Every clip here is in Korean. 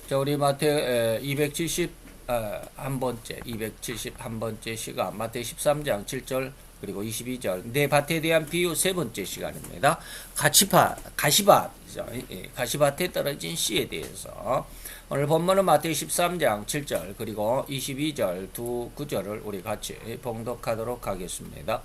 자, 우리 마태 271번째 시간, 마태 13장 7절 그리고 22절, 내 밭에 대한 비유 세 번째 시간입니다. 가시밭이죠. 가시밭에 떨어진 씨에 대해서 오늘 본문은 마태 13장 7절 그리고 22절 두 구절을 우리 같이 봉독하도록 하겠습니다.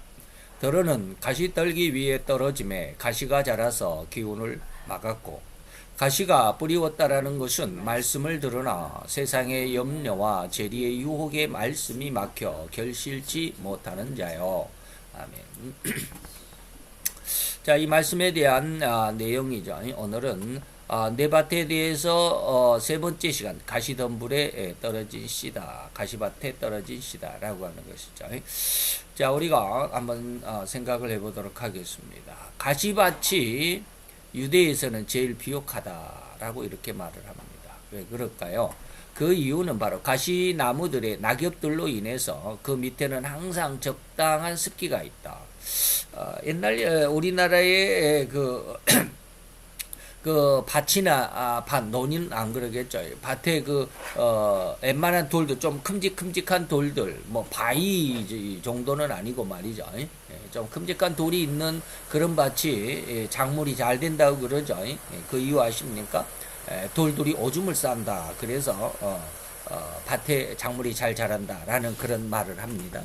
더러는 가시 떨기 위에 떨어짐에 가시가 자라서 기운을 막았고, 가시가 뿌리웠다라는 것은 말씀을 들으나 세상의 염려와 재리의 유혹에 말씀이 막혀 결실치 못하는 자요. 아멘. 자, 이 말씀에 대한 내용이죠. 오늘은 내 밭에 대해서 세 번째 시간, 가시덤불에 떨어진 씨다, 가시밭에 떨어진 씨다라고 하는 것이죠. 자, 우리가 한번 생각을 해보도록 하겠습니다. 가시밭이 유대에서는 제일 비옥하다라고 이렇게 말을 합니다. 왜 그럴까요? 그 이유는 바로 가시나무들의 낙엽들로 인해서 그 밑에는 항상 적당한 습기가 있다. 옛날 우리나라의 그 밭이나 밭, 논은 안 그러겠죠. 밭에 웬만한 돌들, 좀 큼직큼직한 돌들, 뭐 바위 정도는 아니고 말이죠. 좀 큼직한 돌이 있는 그런 밭이 작물이 잘 된다고 그러죠. 그 이유 아십니까? 돌들이 오줌을 싼다. 그래서 밭에 작물이 잘 자란다라는 그런 말을 합니다.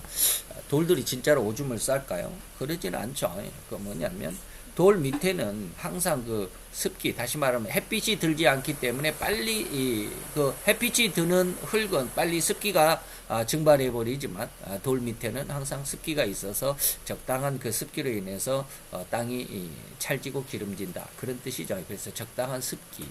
돌들이 진짜로 오줌을 쌀까요? 그러진 않죠. 그 뭐냐면 돌 밑에는 항상 그 습기, 다시 말하면 햇빛이 들지 않기 때문에 빨리 그 햇빛이 드는 흙은 빨리 습기가 증발해 버리지만 돌 밑에는 항상 습기가 있어서 적당한 그 습기로 인해서 땅이 찰지고 기름진다, 그런 뜻이죠. 그래서 적당한 습기.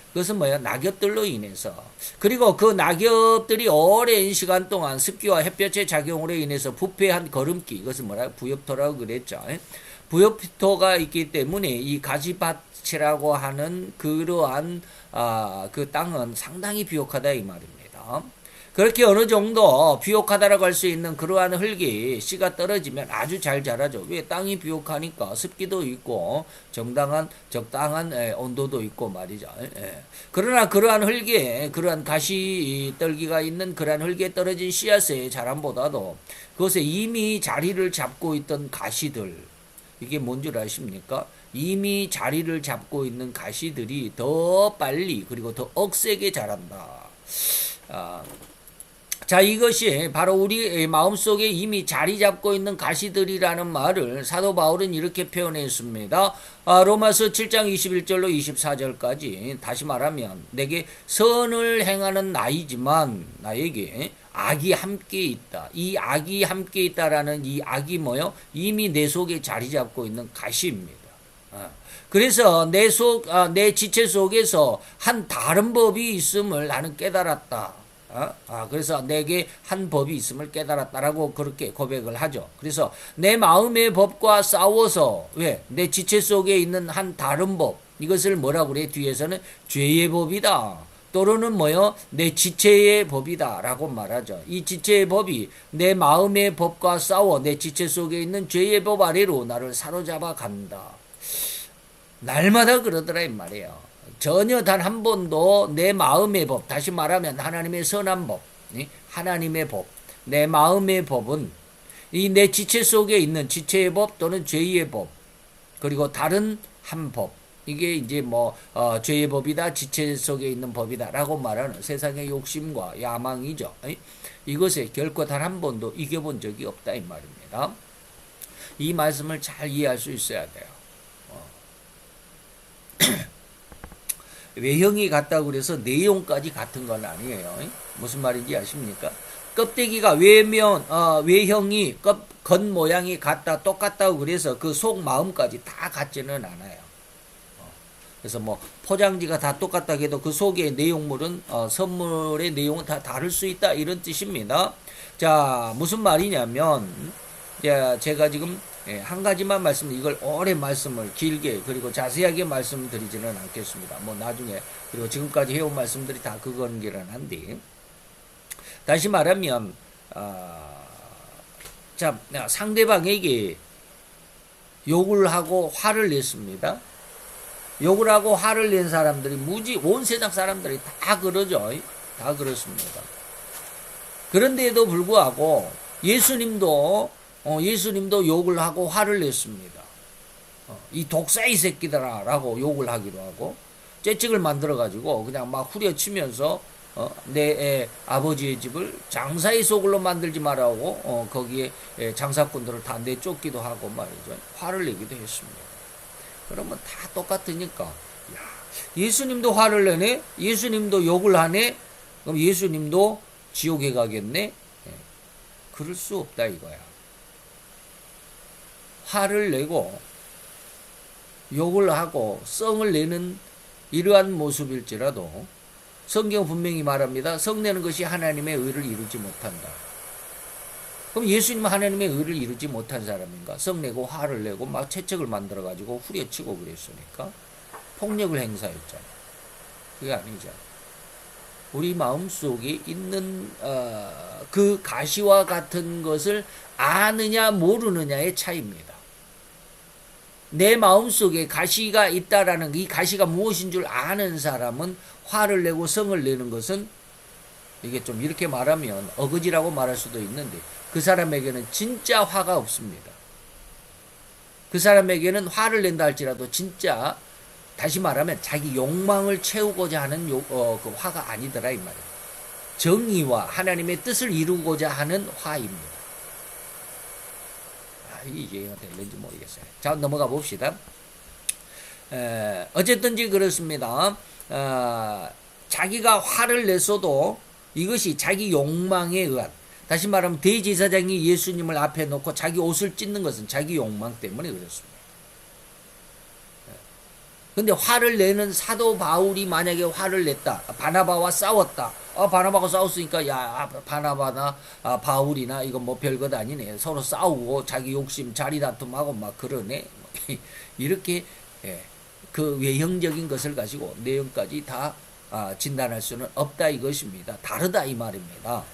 그것은 뭐야? 낙엽들로 인해서, 그리고 그 낙엽들이 오랜 시간 동안 습기와 햇볕의 작용으로 인해서 부패한 거름기, 이것은 뭐라 부엽토라고 그랬죠. 부엽토가 있기 때문에 이 가시밭이라고 하는 그러한 그 땅은 상당히 비옥하다 이 말입니다. 그렇게 어느 정도 비옥하다라고 할 수 있는 그러한 흙이 씨가 떨어지면 아주 잘 자라죠. 왜? 땅이 비옥하니까 습기도 있고 적당한 온도도 있고 말이죠. 그러나 그러한 흙에, 그러한 가시 떨기가 있는 그러한 흙에 떨어진 씨앗의 자람보다도 그것에 이미 자리를 잡고 있던 가시들, 이게 뭔 줄 아십니까? 이미 자리를 잡고 있는 가시들이 더 빨리 그리고 더 억세게 자란다. 자, 이것이 바로 우리 마음속에 이미 자리 잡고 있는 가시들이라는 말을 사도 바울은 이렇게 표현했습니다. 로마서 7장 21절로 24절까지 다시 말하면, 내게 선을 행하는 나이지만 나에게 악이 함께 있다. 이 악이 함께 있다라는 이 악이 뭐요? 이미 내 속에 자리 잡고 있는 가시입니다. 그래서 내 지체 속에서 한 다른 법이 있음을 나는 깨달았다. 그래서 내게 한 법이 있음을 깨달았다라고 그렇게 고백을 하죠. 그래서 내 마음의 법과 싸워서, 왜? 내 지체 속에 있는 한 다른 법, 이것을 뭐라고 그래? 뒤에서는 죄의 법이다, 또는 뭐요? 내 지체의 법이다 라고 말하죠. 이 지체의 법이 내 마음의 법과 싸워 내 지체 속에 있는 죄의 법 아래로 나를 사로잡아 간다. 날마다 그러더라 이 말이에요. 전혀 단 한 번도 내 마음의 법, 다시 말하면 하나님의 선한 법, 하나님의 법, 내 마음의 법은 이 내 지체 속에 있는 지체의 법 또는 죄의 법, 그리고 다른 한 법, 이게 이제 죄의 법이다, 지체 속에 있는 법이다라고 말하는 세상의 욕심과 야망이죠. 이것에 결코 단 한 번도 이겨본 적이 없다 이 말입니다. 이 말씀을 잘 이해할 수 있어야 돼요. 외형이 같다고 그래서 내용까지 같은 건 아니에요. 무슨 말인지 아십니까? 껍데기가 외형이 겉모양이 똑같다고 그래서 그 속 마음까지 다 같지는 않아요. 그래서 포장지가 다 똑같다 해도 그 속의 내용물은 선물의 내용은 다 다를 수 있다, 이런 뜻입니다. 자, 무슨 말이냐면, 제가 지금 한 가지만 이걸 오래 말씀을 길게 그리고 자세하게 말씀드리지는 않겠습니다. 나중에, 그리고 지금까지 해온 말씀들이 다 그거긴 한데, 다시 말하면 자, 상대방에게 욕을 하고 화를 냈습니다. 욕을 하고 화를 낸 사람들이 무지 온 세상 사람들이 다 그러죠. 다 그렇습니다. 그런데도 불구하고 예수님도 욕을 하고 화를 냈습니다. 이 독사이 새끼들아라고 욕을 하기도 하고 채찍을 만들어 가지고 그냥 막 후려치면서 내 아버지의 집을 장사의 소굴로 만들지 말라고 거기에 장사꾼들을 다 내쫓기도 하고 말이죠. 화를 내기도 했습니다. 그러면 다 똑같으니까 야, 예수님도 화를 내네? 예수님도 욕을 하네? 그럼 예수님도 지옥에 가겠네? 그럴 수 없다 이거야. 화를 내고 욕을 하고 성을 내는 이러한 모습일지라도 성경 분명히 말합니다. 성내는 것이 하나님의 의를 이루지 못한다. 그럼 예수님은 하나님의 의를 이루지 못한 사람인가? 성내고 화를 내고 막 채찍을 만들어가지고 후려치고 그랬으니까 폭력을 행사했잖아. 그게 아니죠. 우리 마음속에 있는 그 가시와 같은 것을 아느냐 모르느냐의 차이입니다. 내 마음속에 가시가 있다라는 이 가시가 무엇인 줄 아는 사람은 화를 내고 성을 내는 것은 이게 좀 이렇게 말하면 어거지라고 말할 수도 있는데 그 사람에게는 진짜 화가 없습니다. 그 사람에게는 화를 낸다 할지라도 진짜 다시 말하면 자기 욕망을 채우고자 하는 그 화가 아니더라 이 말이에요. 정의와 하나님의 뜻을 이루고자 하는 화입니다. 이해가 될는지 모르겠어요. 자, 넘어가 봅시다. 어쨌든지 그렇습니다. 자기가 화를 냈어도 이것이 자기 욕망에 의한, 다시 말하면 대제사장이 예수님을 앞에 놓고 자기 옷을 찢는 것은 자기 욕망 때문에 그렇습니다. 근데 화를 내는 사도 바울이 만약에 화를 냈다. 바나바와 싸웠다. 바나바가 싸웠으니까 야 바나바나 바울이나 이건 뭐 별것 아니네. 서로 싸우고 자기 욕심 자리 다툼하고 막 그러네. 이렇게 그 외형적인 것을 가지고 내용까지 다 진단할 수는 없다 이것입니다. 다르다 이 말입니다.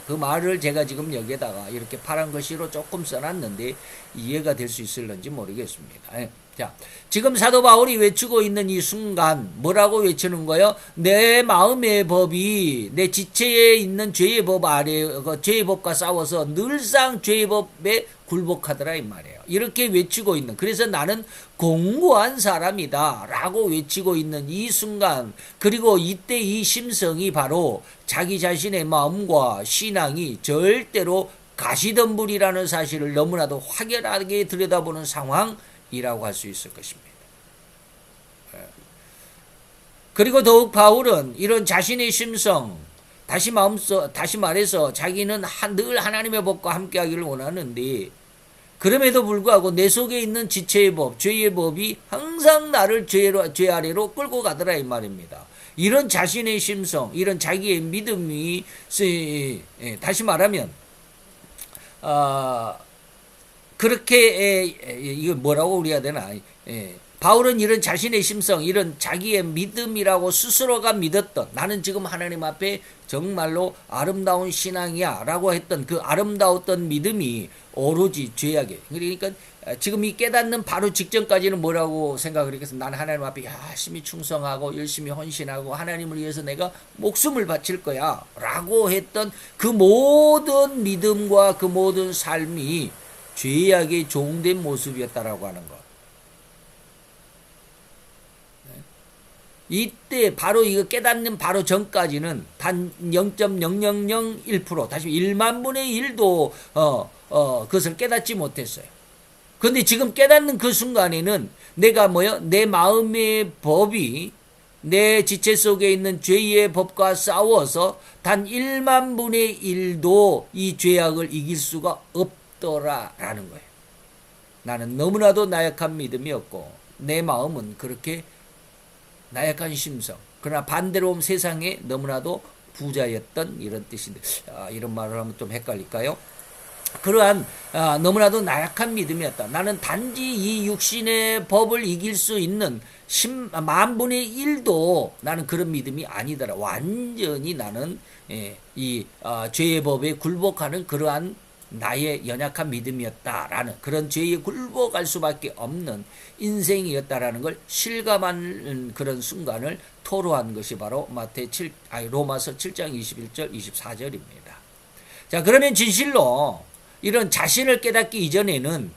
그 말을 제가 지금 여기에다가 이렇게 파란 글씨로 조금 써놨는데 이해가 될 수 있을런지 모르겠습니다. 자, 지금 사도 바울이 외치고 있는 이 순간 뭐라고 외치는 거예요? 내 마음의 법이 내 지체에 있는 죄의 법 아래 죄의 법과 싸워서 늘상 죄의 법에 굴복하더라 이 말이에요. 이렇게 외치고 있는, 그래서 나는 공고한 사람이다 라고 외치고 있는 이 순간, 그리고 이때 이 심성이 바로 자기 자신의 마음과 신앙이 절대로 가시덤불이라는 사실을 너무나도 확연하게 들여다보는 상황이라고 할 수 있을 것입니다. 그리고 더욱 바울은 이런 자신의 심성, 다시 말해서 자기는 늘 하나님의 법과 함께하기를 원하는데, 그럼에도 불구하고 내 속에 있는 지체의 법, 죄의 법이 항상 나를 죄 아래로 끌고 가더라 이 말입니다. 이런 자신의 심성, 이런 자기의 믿음이 다시 말하면 그렇게 이거 뭐라고 우리가 되나? 바울은 이런 자신의 심성, 이런 자기의 믿음이라고 스스로가 믿었던, 나는 지금 하나님 앞에 정말로 아름다운 신앙이야 라고 했던 그 아름다웠던 믿음이 오로지 죄악에, 그러니까 지금 이 깨닫는 바로 직전까지는 뭐라고 생각을 했겠습니까? 나는 하나님 앞에 열심히 충성하고 열심히 헌신하고 하나님을 위해서 내가 목숨을 바칠 거야 라고 했던 그 모든 믿음과 그 모든 삶이 죄악에 종된 모습이었다라고 하는 것. 이때 바로 이거 깨닫는 바로 전까지는 단 0.0001%, 다시 1만 분의 1도 그것을 깨닫지 못했어요. 그런데 지금 깨닫는 그 순간에는 내가 내 마음의 법이 내 지체 속에 있는 죄의 법과 싸워서 단 1만 분의 1도 이 죄악을 이길 수가 없더라라는 거예요. 나는 너무나도 나약한 믿음이었고 내 마음은 그렇게 나약한 심성, 그러나 반대로 보면 세상에 너무나도 부자였던 이런 뜻인데, 이런 말을 하면 좀 헷갈릴까요? 그러한 너무나도 나약한 믿음이었다. 나는 단지 이 육신의 법을 이길 수 있는 10만 분의 1도 나는 그런 믿음이 아니더라. 완전히 나는 이 죄의 법에 굴복하는 그러한 나의 연약한 믿음이었다라는 그런 죄에 굴복할 수밖에 없는 인생이었다라는 걸 실감하는 그런 순간을 토로한 것이 바로 로마서 7장 21절 24절입니다. 자, 그러면 진실로 이런 자신을 깨닫기 이전에는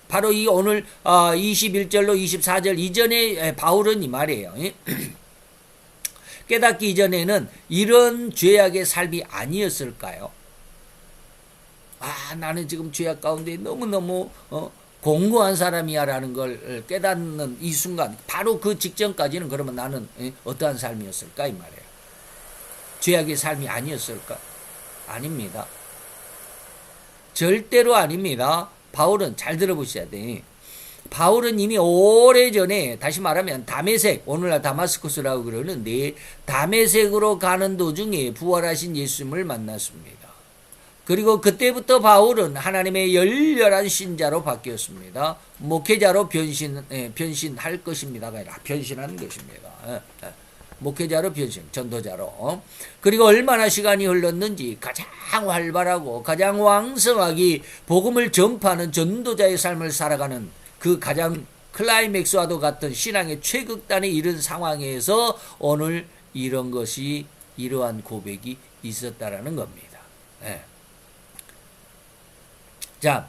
바로 이 오늘 21절로 24절 이전에 바울은 이 말이에요. 깨닫기 이전에는 이런 죄악의 삶이 아니었을까요? 나는 지금 죄악 가운데 너무너무 공고한 사람이야 라는 걸 깨닫는 이 순간, 바로 그 직전까지는 그러면 나는 어떠한 삶이었을까 이 말이에요. 죄악의 삶이 아니었을까? 아닙니다. 절대로 아닙니다. 바울은 잘 들어보셔야 돼. 바울은 이미 오래전에, 다시 말하면 다메섹, 오늘날 다마스쿠스라고 그러는데 다메섹으로 가는 도중에 부활하신 예수님을 만났습니다. 그리고 그때부터 바울은 하나님의 열렬한 신자로 바뀌었습니다. 목회자로 변신할 것입니다가 아니라 변신하는 것입니다. 목회자로 변신, 전도자로. 그리고 얼마나 시간이 흘렀는지 가장 활발하고 가장 왕성하게 복음을 전파하는 전도자의 삶을 살아가는 그 가장 클라이맥스와도 같은 신앙의 최극단에 이른 상황에서 오늘 이러한 고백이 있었다라는 겁니다. 자,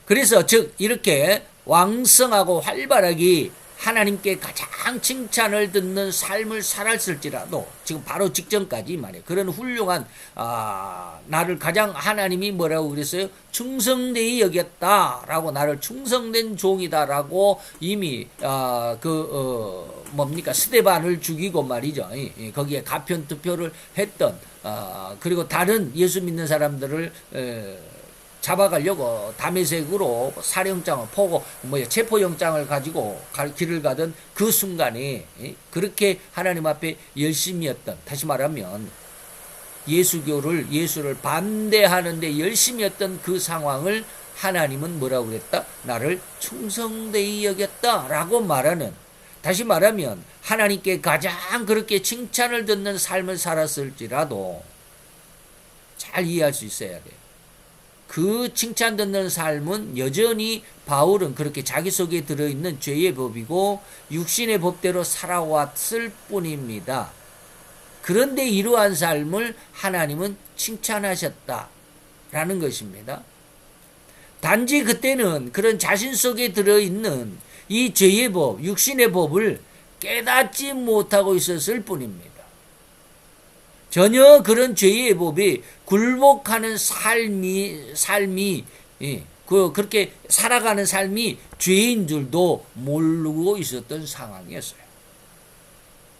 그래서 즉 이렇게 왕성하고 활발하게 하나님께 가장 칭찬을 듣는 삶을 살았을지라도 지금 바로 직전까지 말이에요. 그런 훌륭한 나를 가장 하나님이 뭐라고 그랬어요? 충성되이 여겼다라고, 나를 충성된 종이다라고 이미 스데반을 죽이고 말이죠. 거기에 가편 투표를 했던 그리고 다른 예수 믿는 사람들을 잡아가려고 다메섹으로 살해영장을 체포영장을 가지고 길을 가던 그 순간에 그렇게 하나님 앞에 열심이었던, 다시 말하면 예수를 반대하는데 열심이었던 그 상황을 하나님은 뭐라고 그랬다? 나를 충성되이 여겼다라고 말하는, 다시 말하면 하나님께 가장 그렇게 칭찬을 듣는 삶을 살았을지라도 잘 이해할 수 있어야 돼요. 그 칭찬 듣는 삶은 여전히 바울은 그렇게 자기 속에 들어있는 죄의 법이고 육신의 법대로 살아왔을 뿐입니다. 그런데 이러한 삶을 하나님은 칭찬하셨다라는 것입니다. 단지 그때는 그런 자신 속에 들어있는 이 죄의 법, 육신의 법을 깨닫지 못하고 있었을 뿐입니다. 전혀 그런 죄의 법에 굴복하는 삶이 그렇게 살아가는 삶이 죄인 줄도 모르고 있었던 상황이었어요.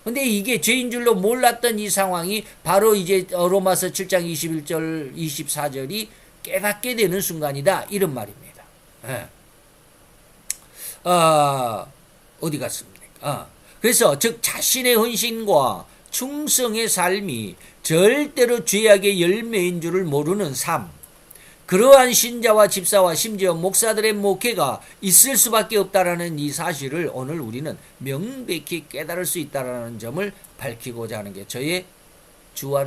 근데 이게 죄인 줄로 몰랐던 이 상황이 바로 이제 로마서 7장 21절 24절이 깨닫게 되는 순간이다, 이런 말입니다. 어디 갔습니까? 그래서 즉 자신의 헌신과 충성의 삶이 절대로 죄악의 열매인 줄을 모르는 삶, 그러한 신자와 집사와 심지어 목사들의 목회가 있을 수밖에 없다라는 이 사실을 오늘 우리는 명백히 깨달을 수 있다라는 점을 밝히고자 하는 게 저의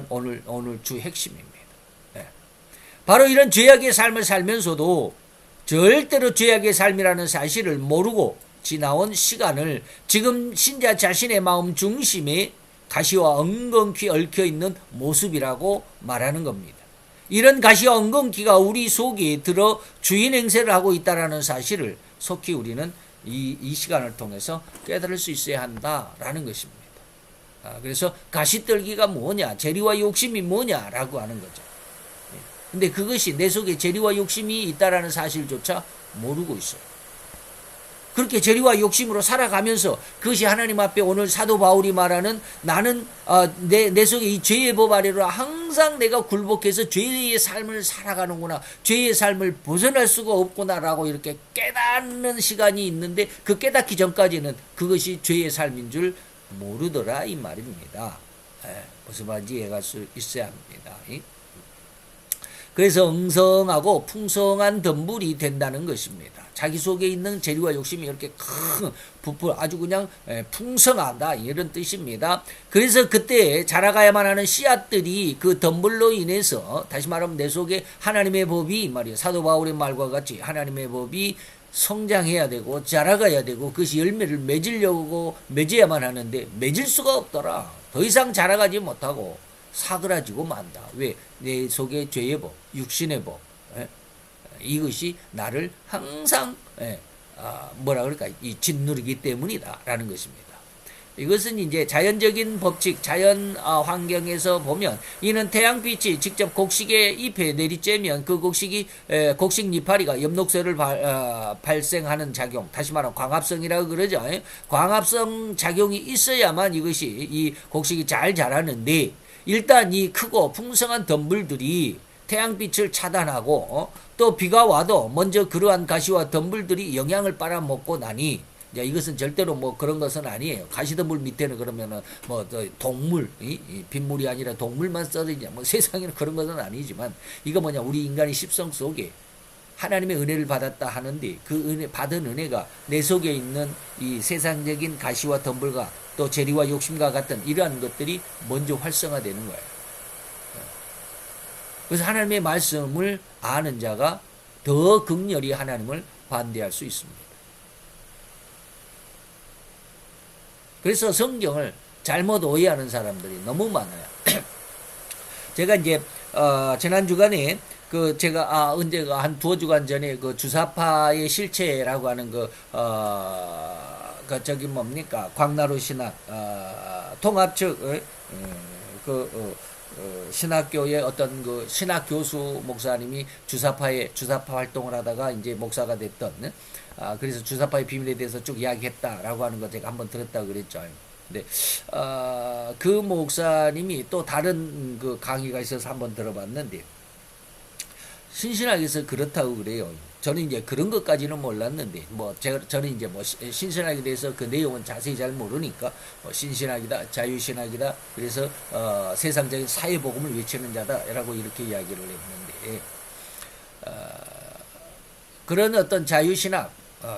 오늘 주 핵심입니다. 바로 이런 죄악의 삶을 살면서도 절대로 죄악의 삶이라는 사실을 모르고 지나온 시간을 지금 신자 자신의 마음 중심에 가시와 엉겅퀴 얽혀있는 모습이라고 말하는 겁니다. 이런 가시와 엉겅퀴가 우리 속에 들어 주인 행세를 하고 있다는 사실을 속히 우리는 이 시간을 통해서 깨달을 수 있어야 한다라는 것입니다. 그래서 가시떨기가 뭐냐, 재리와 욕심이 뭐냐라고 하는 거죠. 근데 그것이 내 속에 재리와 욕심이 있다라는 사실조차 모르고 있어요. 그렇게 재리와 욕심으로 살아가면서 그것이 하나님 앞에 오늘 사도 바울이 말하는 나는 내 속에 이 죄의 법 아래로 항상 내가 굴복해서 죄의 삶을 살아가는구나, 죄의 삶을 벗어날 수가 없구나라고 이렇게 깨닫는 시간이 있는데 그 깨닫기 전까지는 그것이 죄의 삶인 줄 모르더라 이 말입니다. 무슨 말인지 이해할 수 있어야 합니다. 그래서 엉성하고 풍성한 덤불이 된다는 것입니다. 자기 속에 있는 재리와 욕심이 이렇게 큰 부풀 아주 그냥 풍성하다 이런 뜻입니다. 그래서 그때 자라가야만 하는 씨앗들이 그 덤불로 인해서 다시 말하면 내 속에 하나님의 법이 말이에요. 사도 바울의 말과 같이 하나님의 법이 성장해야 되고 자라가야 되고 그것이 열매를 맺어야만 하는데 맺을 수가 없더라. 더 이상 자라가지 못하고 사그라지고 만다. 왜? 내 속에 죄의 법, 육신의 법, 이것이 나를 항상 뭐라 그럴까 이 짓누르기 때문이다라는 것입니다. 이것은 이제 자연적인 법칙, 자연 환경에서 보면 이는 태양빛이 직접 곡식에 잎에 내리쬐면 그 곡식 이파리가 엽록소를 발생하는 작용, 다시 말하면 광합성이라고 그러죠. 광합성 작용이 있어야만 이것이 이 곡식이 잘 자라는데 일단 이 크고 풍성한 덤불들이 태양빛을 차단하고 또 비가 와도 먼저 그러한 가시와 덤불들이 영향을 빨아먹고 나니 이것은 절대로 뭐 그런 것은 아니에요. 가시덤불 밑에는 그러면은 뭐 동물, 빗물이 아니라 동물만 써지냐, 뭐 세상에는 그런 것은 아니지만 이거 뭐냐 우리 인간의 십성 속에 하나님의 은혜를 받았다 하는데 그 은혜 받은 은혜가 내 속에 있는 이 세상적인 가시와 덤불과 또 재리와 욕심과 같은 이러한 것들이 먼저 활성화되는 거예요. 그래서 하나님의 말씀을 아는 자가 더 극렬히 하나님을 반대할 수 있습니다. 그래서 성경을 잘못 오해하는 사람들이 너무 많아요. 제가 이제 지난 주간에 제가 언제가 한 두어 주간 전에 그 주사파의 실체라고 하는 저기 뭡니까 광나루 신학 통합 측 신학교의 어떤 그 신학 교수 목사님이 주사파 활동을 하다가 이제 목사가 됐던 그래서 주사파의 비밀에 대해서 쭉 이야기했다라고 하는 거 제가 한번 들었다고 그랬죠. 근데 그 목사님이 또 다른 그 강의가 있어서 한번 들어봤는데 신신학에서 그렇다고 그래요. 저는 이제 그런 것까지는 몰랐는데 저는 이제 신신학에 대해서 그 내용은 자세히 잘 모르니까 신신학이다, 자유신학이다. 그래서 세상적인 사회복음을 외치는 자다라고 이렇게 이야기를 했는데 그런 어떤 자유신학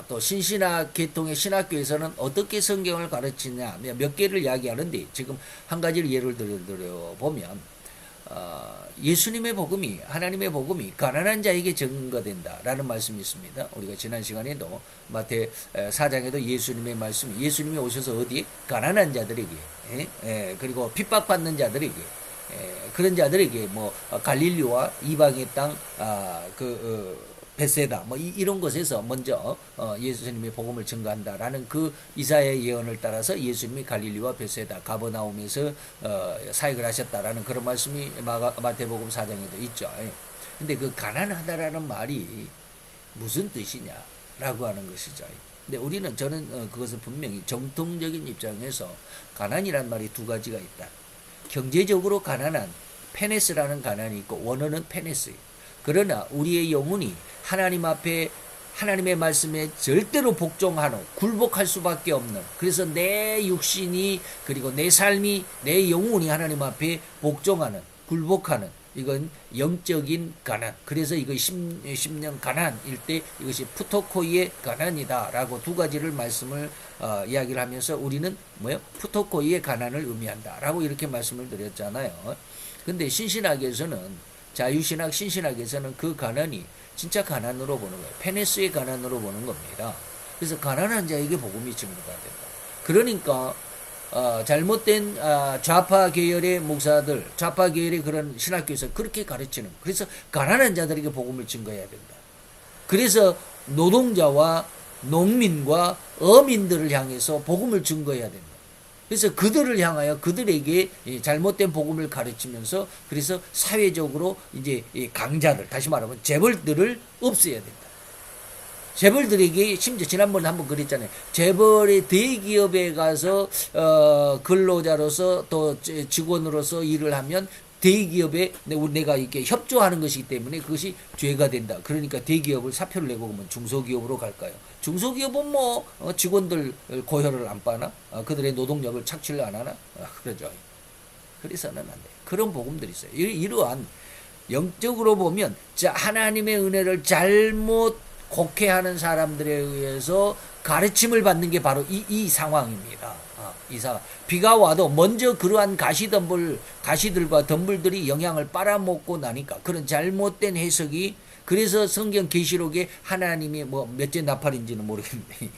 또 신신학 계통의 신학교에서는 어떻게 성경을 가르치냐 몇 개를 이야기하는데 지금 한 가지를 예를 들어 보면 예수님의 복음이 하나님의 복음이 가난한 자에게 증거된다라는 말씀이 있습니다. 우리가 지난 시간에도 마태 4장에도 예수님의 말씀이 예수님이 오셔서 어디 가난한 자들에게 그리고 핍박받는 자들에게 그런 자들에게 뭐 갈릴리와 이방의 땅 베세다 뭐 이런 곳에서 먼저 예수님의 복음을 증거한다라는 그 이사야의 예언을 따라서 예수님이 갈릴리와 베세다 가버나움에서 사역을 하셨다라는 그런 말씀이 마태복음 4장에도 있죠. 근데 그 가난하다라는 말이 무슨 뜻이냐라고 하는 것이죠. 근데 저는 그것을 분명히 정통적인 입장에서 가난이란 말이 두 가지가 있다. 경제적으로 가난한 페네스라는 가난이 있고 원어는 페네스예요. 그러나 우리의 영혼이 하나님 앞에 하나님의 말씀에 절대로 복종하는 굴복할 수밖에 없는 그래서 내 육신이 그리고 내 삶이 내 영혼이 하나님 앞에 복종하는 굴복하는 이건 영적인 가난 그래서 이거 심령 가난일 때 이것이 푸토코이의 가난이다라고 두 가지를 말씀을 이야기를 하면서 우리는 푸토코이의 가난을 의미한다라고 이렇게 말씀을 드렸잖아요. 근데 신신학에서는 자유신학, 신신학에서는 그 가난이 진짜 가난으로 보는 거예요. 페네스의 가난으로 보는 겁니다. 그래서 가난한 자에게 복음이 증거가 된다. 그러니까 잘못된 좌파 계열의 목사들, 좌파 계열의 그런 신학교에서 그렇게 가르치는 그래서 가난한 자들에게 복음을 증거해야 된다. 그래서 노동자와 농민과 어민들을 향해서 복음을 증거해야 된다. 그래서 그들을 향하여 그들에게 잘못된 복음을 가르치면서 그래서 사회적으로 이제 강자들 다시 말하면 재벌들을 없애야 된다. 재벌들에게 심지어 지난번에 한번 그랬잖아요. 재벌의 대기업에 가서 근로자로서 또 직원으로서 일을 하면 대기업에 내가 이렇게 협조하는 것이기 때문에 그것이 죄가 된다. 그러니까 대기업을 사표를 내고 그러면 중소기업으로 갈까요? 중소기업은 뭐 직원들 고혈을 안 빠나? 그들의 노동력을 착취를 안 하나? 그러죠. 그래서는 안 돼. 그런 복음들이 있어요. 이러한 영적으로 보면 자 하나님의 은혜를 잘못 곡해하는 사람들에 의해서 가르침을 받는 게 바로 이 상황입니다. 이 상황. 비가 와도 먼저 그러한 가시들과 덤불들이 영향을 빨아먹고 나니까 그런 잘못된 해석이 그래서 성경 계시록에 하나님이 뭐 몇째 나팔인지는 모르겠는데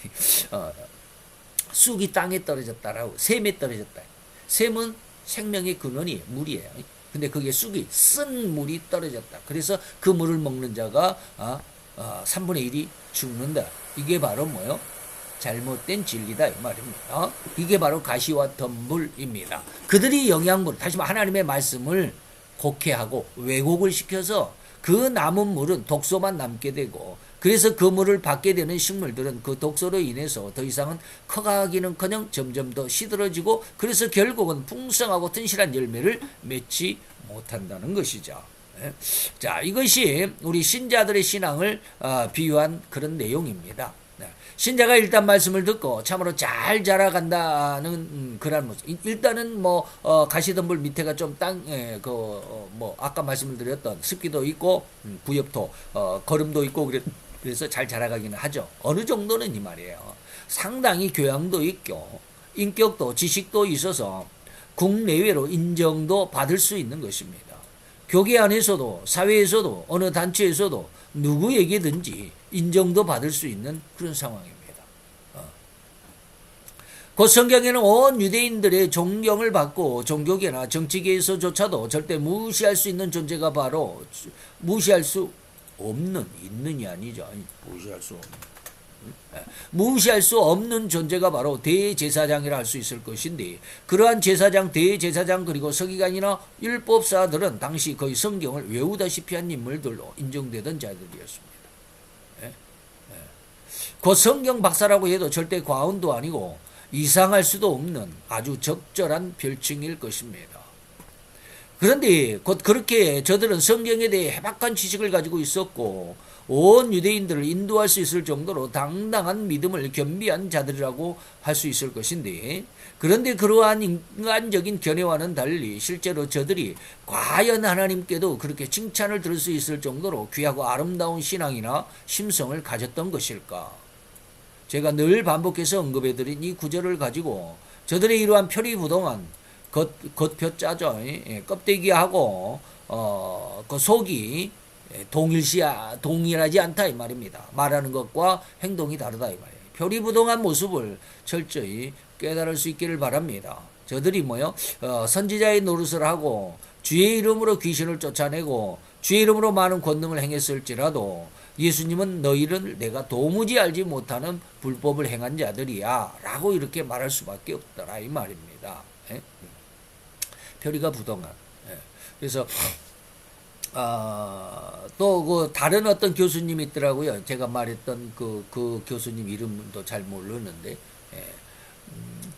쑥이 땅에 떨어졌다라고 샘에 떨어졌다. 샘은 생명의 근원이에요. 물이에요. 근데 그게 쑥이 쓴 물이 떨어졌다. 그래서 그 물을 먹는 자가 3분의 1이 죽는다. 이게 바로 뭐요? 잘못된 진리다 이 말입니다. 이게 바로 가시와 덤불입니다. 그들이 영양분, 다시 말해 하나님의 말씀을 곡해하고 왜곡을 시켜서 그 남은 물은 독소만 남게 되고 그래서 그 물을 받게 되는 식물들은 그 독소로 인해서 더 이상은 커가기는커녕 점점 더 시들어지고 그래서 결국은 풍성하고 튼실한 열매를 맺지 못한다는 것이죠. 자, 이것이 우리 신자들의 신앙을 비유한 그런 내용입니다. 신자가 일단 말씀을 듣고 참으로 잘 자라간다는 그런 모습. 일단은 가시덤불 밑에가 좀 아까 말씀을 드렸던 습기도 있고 부엽토 거름도 있고 그래서 잘 자라가기는 하죠. 어느 정도는 이 말이에요. 상당히 교양도 있고 인격도 지식도 있어서 국내외로 인정도 받을 수 있는 것입니다. 교계 안에서도 사회에서도 어느 단체에서도 누구에게든지 인정도 받을 수 있는 그런 상황입니다. 그 성경에는 온 유대인들의 존경을 받고 종교계나 정치계에서조차도 절대 무시할 수 있는 존재가 바로 무시할 수 없는 있는이 아니죠. 무시할 수 없는 존재가 바로 대제사장이라 할 수 있을 것인데 그러한 제사장, 대제사장 그리고 서기관이나 율법사들은 당시 거의 성경을 외우다시피 한 인물들로 인정되던 자들이었습니다. 그 성경 박사라고 해도 절대 과언도 아니고 이상할 수도 없는 아주 적절한 별칭일 것입니다. 그런데 곧 그렇게 저들은 성경에 대해 해박한 지식을 가지고 있었고 온 유대인들을 인도할 수 있을 정도로 당당한 믿음을 겸비한 자들이라고 할 수 있을 것인데 그런데 그러한 인간적인 견해와는 달리 실제로 저들이 과연 하나님께도 그렇게 칭찬을 들을 수 있을 정도로 귀하고 아름다운 신앙이나 심성을 가졌던 것일까? 제가 늘 반복해서 언급해드린 이 구절을 가지고 저들의 이러한 표리부동한 겉표짜죠. 껍데기하고 그 속이 동일하지 않다 이 말입니다. 말하는 것과 행동이 다르다 이 말이에요. 표리부동한 모습을 철저히 깨달을 수 있기를 바랍니다. 저들이 선지자의 노릇을 하고 주의 이름으로 귀신을 쫓아내고 주의 이름으로 많은 권능을 행했을지라도 예수님은 너희를 내가 도무지 알지 못하는 불법을 행한 자들이야 라고 이렇게 말할 수밖에 없더라 이 말입니다. 표리가 부동한. 그래서 또 그 다른 어떤 교수님이 있더라고요. 제가 말했던 그 교수님 이름도 잘 모르는데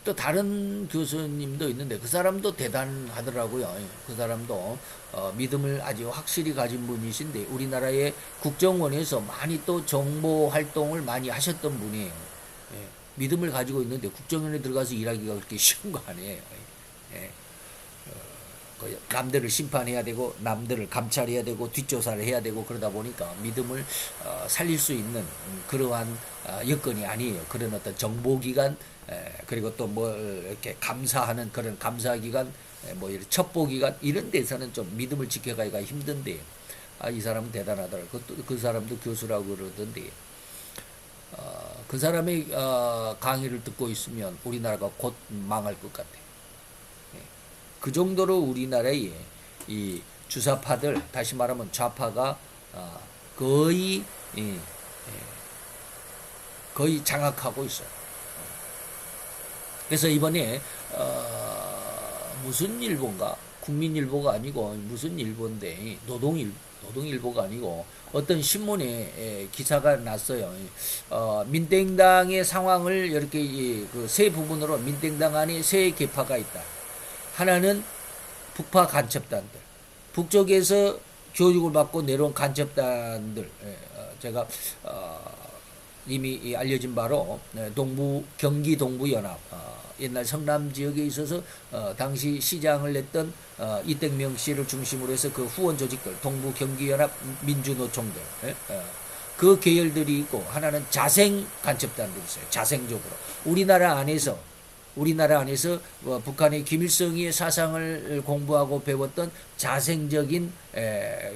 또 다른 교수님도 있는데 그 사람도 대단하더라고요. 그 사람도 믿음을 아주 확실히 가진 분이신데 우리나라의 국정원에서 많이 또 정보 활동을 많이 하셨던 분이에요. 믿음을 가지고 있는데 국정원에 들어가서 일하기가 그렇게 쉬운 거 아니에요. 남들을 심판해야 되고 남들을 감찰해야 되고 뒷조사를 해야 되고 그러다 보니까 믿음을 살릴 수 있는 그러한 여건이 아니에요. 그런 어떤 정보기관 그리고 또 이렇게 감사하는 그런 감사기관 이런 첩보기관 이런 데서는 좀 믿음을 지켜가기가 힘든데 이 사람은 대단하더라고요. 그 사람도 교수라고 그러던데 그 사람의 강의를 듣고 있으면 우리나라가 곧 망할 것 같아요. 그 정도로 우리나라의 이 주사파들 다시 말하면 좌파가 거의 장악하고 있어요. 그래서 이번에 무슨 일보인가 국민일보가 아니고 무슨 일보인데 노동일보가 아니고 어떤 신문에 기사가 났어요. 민땡당의 상황을 이렇게 그 세 부분으로 민땡당 안에 세 계파가 있다. 하나는 북파 간첩단들, 북쪽에서 교육을 받고 내려온 간첩단들. 제가 이미 알려진 바로 동부 경기 동부연합 옛날 성남 지역에 있어서 당시 시장을 냈던 이땡명 씨를 중심으로 해서 그 후원 조직들 동부 경기연합 민주노총들 그 계열들이 있고 하나는 자생 간첩단들이 있어요. 자생적으로 우리나라 안에서 북한의 김일성의 사상을 공부하고 배웠던 자생적인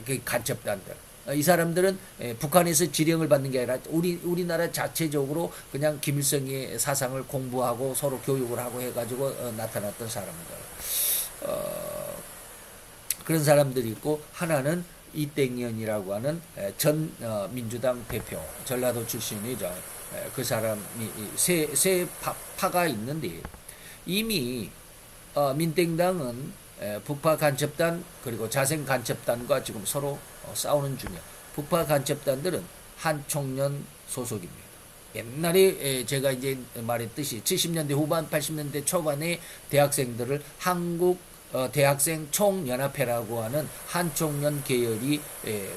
그 간첩단들. 이 사람들은 북한에서 지령을 받는 게 아니라 우리나라 자체적으로 그냥 김일성의 사상을 공부하고 서로 교육을 하고 해가지고 나타났던 사람들. 그런 사람들이 있고 하나는 이땡연이라고 하는 전 민주당 대표 전라도 출신이죠. 그 사람이 세 파가 있는데 이미 민땡당은 북파 간첩단 그리고 자생 간첩단과 지금 서로 싸우는 중이야. 북파 간첩단들은 한총련 소속입니다. 옛날에 제가 이제 말했듯이 70년대 후반 80년대 초반에 대학생들을 한국 대학생 총연합회라고 하는 한총련 계열이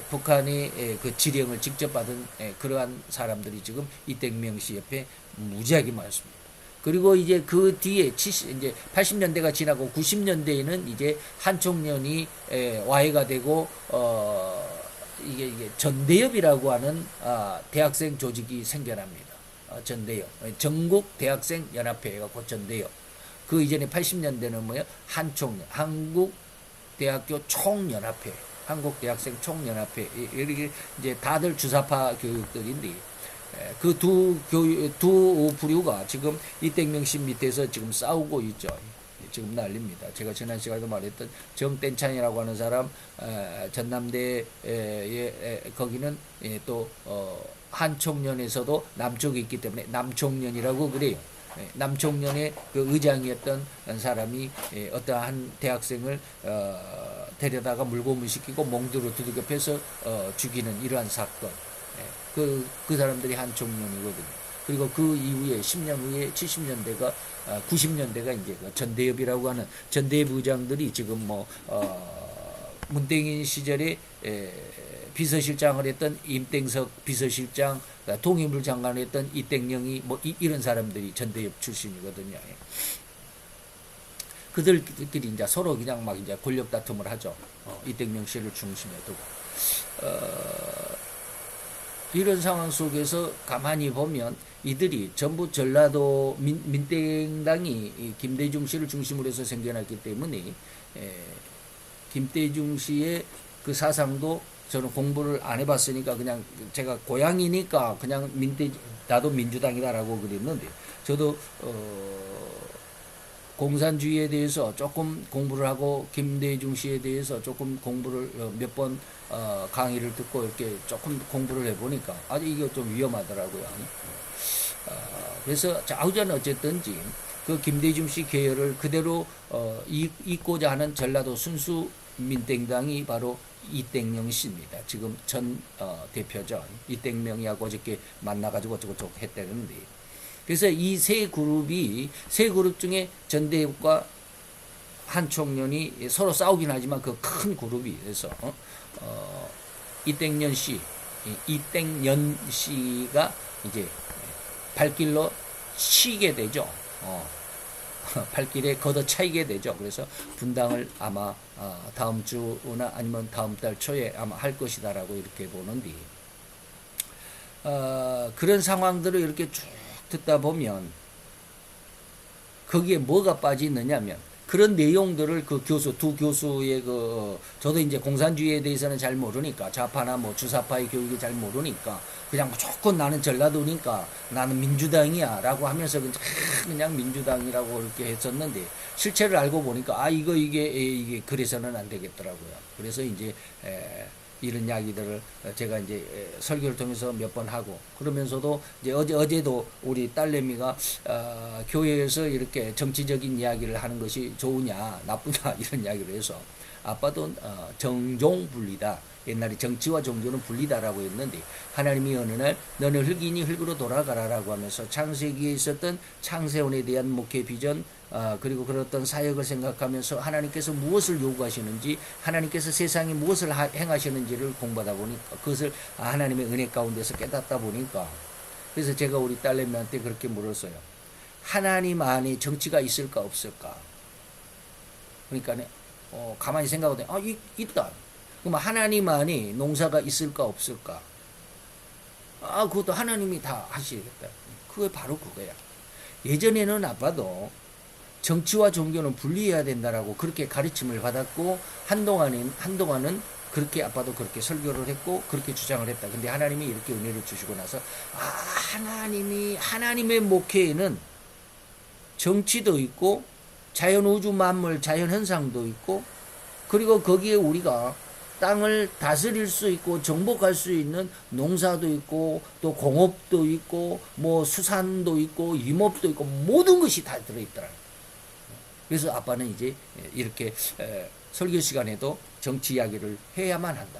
북한의 그 지령을 직접 받은 그러한 사람들이 지금 이땡명 씨 옆에 무지하게 많습니다. 그리고 이제 그 뒤에 이제 80년대가 지나고 90년대에는 이제 한총련이 와해가 되고 이게 전대협이라고 하는 대학생 조직이 생겨납니다. 전대협 전국 대학생 연합회가 곧 전대협. 그 이전에 80년대는 뭐예요? 한총련, 한국대학교 총연합회, 한국대학생 총연합회 이렇게 이제 다들 주사파 교육들인데 그 두 부류가 지금 이땡명 씨 밑에서 지금 싸우고 있죠. 지금 난립니다. 제가 지난 시간에도 말했던 정땡찬이라고 하는 사람 전남대 거기는 또 한총련에서도 남쪽에 있기 때문에 남총련이라고 그래요. 남총련의 그 의장이었던 사람이 어떠한 대학생을 데려다가 물고문시키고 몽두로 두들겨 패서 죽이는 이러한 사건. 그 사람들이 한총련이거든요. 그리고 그 이후에 10년 후에 70년대가 90년대가 이제 그 전대협이라고 하는 전대협 의장들이 지금 뭐 문땡인 시절에 비서실장을 했던 임땡석 비서실장, 통일부 장관을 했던 이땡영이 뭐 이런 사람들이 전대협 출신이거든요. 그들끼리 이제 서로 그냥 막 이제 권력 다툼을 하죠. 이땡명 씨를 중심에 두고. 이런 상황 속에서 가만히 보면 이들이 전부 전라도 민땡당이 김대중 씨를 중심으로 해서 생겨났기 때문에 김대중 씨의 그 사상도 저는 공부를 안 해봤으니까 그냥 제가 고향이니까 그냥 나도 민주당이다라고 그랬는데 저도 공산주의에 대해서 조금 공부를 하고 김대중 씨에 대해서 조금 공부를 몇 번 강의를 듣고 이렇게 조금 공부를 해보니까 아주 이게 좀 위험하더라고요. 그래서 좌우전 어쨌든지 그 김대중 씨 계열을 그대로 잇고자 하는 전라도 순수 민땡당이 바로 이땡명 씨입니다. 지금 전 대표죠. 이땡명이하고 어저께 만나가지고 어쩌고저쩌고 했다는데 그래서 이 세 그룹 중에 전대협과 한총련이 서로 싸우긴 하지만 그 큰 그룹이 돼서 이땡년 씨가 이제 발길로 치게 되죠. 발길에 걷어차이게 되죠. 그래서 분당을 아마 다음 주나 아니면 다음 달 초에 아마 할 것이다라고 이렇게 보는데 그런 상황들을 이렇게 쭉 듣다 보면 거기에 뭐가 빠지느냐면 그런 내용들을 그 두 교수의 저도 이제 공산주의에 대해서는 잘 모르니까 좌파나 뭐 주사파의 교육이 잘 모르니까 그냥 무조건 나는 전라도니까 나는 민주당이야 라고 하면서 그냥 민주당이라고 이렇게 했었는데 실체를 알고 보니까 이게 그래서는 안 되겠더라고요. 그래서 이제 이런 이야기들을 제가 이제 설교를 통해서 몇 번 하고 그러면서도 이제 어제도 우리 딸내미가 교회에서 이렇게 정치적인 이야기를 하는 것이 좋으냐 나쁘냐 이런 이야기를 해서 아빠도 정종 분리다. 옛날에 정치와 종교는 분리다라고 했는데 하나님이 어느 날 너는 흙이니 흙으로 돌아가라라고 하면서 창세기에 있었던 창세원에 대한 목회 비전 그리고 그런 어떤 사역을 생각하면서 하나님께서 무엇을 요구하시는지 하나님께서 세상에 무엇을 행하시는지를 공부하다 보니까 그것을 하나님의 은혜 가운데서 깨닫다 보니까 그래서 제가 우리 딸내미한테 그렇게 물었어요. 하나님 안에 정치가 있을까 없을까? 그러니까 가만히 생각하더니 있다. 그럼 하나님 안에 농사가 있을까 없을까? 그것도 하나님이 다 하시겠다. 그게 바로 그거야. 예전에는 아빠도 정치와 종교는 분리해야 된다라고 그렇게 가르침을 받았고 한동안은 그렇게 아빠도 그렇게 설교를 했고 그렇게 주장을 했다. 근데 하나님이 이렇게 은혜를 주시고 나서 하나님의 목회에는 정치도 있고 자연 우주 만물 자연 현상도 있고 그리고 거기에 우리가 땅을 다스릴 수 있고 정복할 수 있는 농사도 있고 또 공업도 있고 뭐 수산도 있고 임업도 있고 모든 것이 다 들어있더라. 그래서 아빠는 이제 이렇게 설교 시간에도 정치 이야기를 해야만 한다.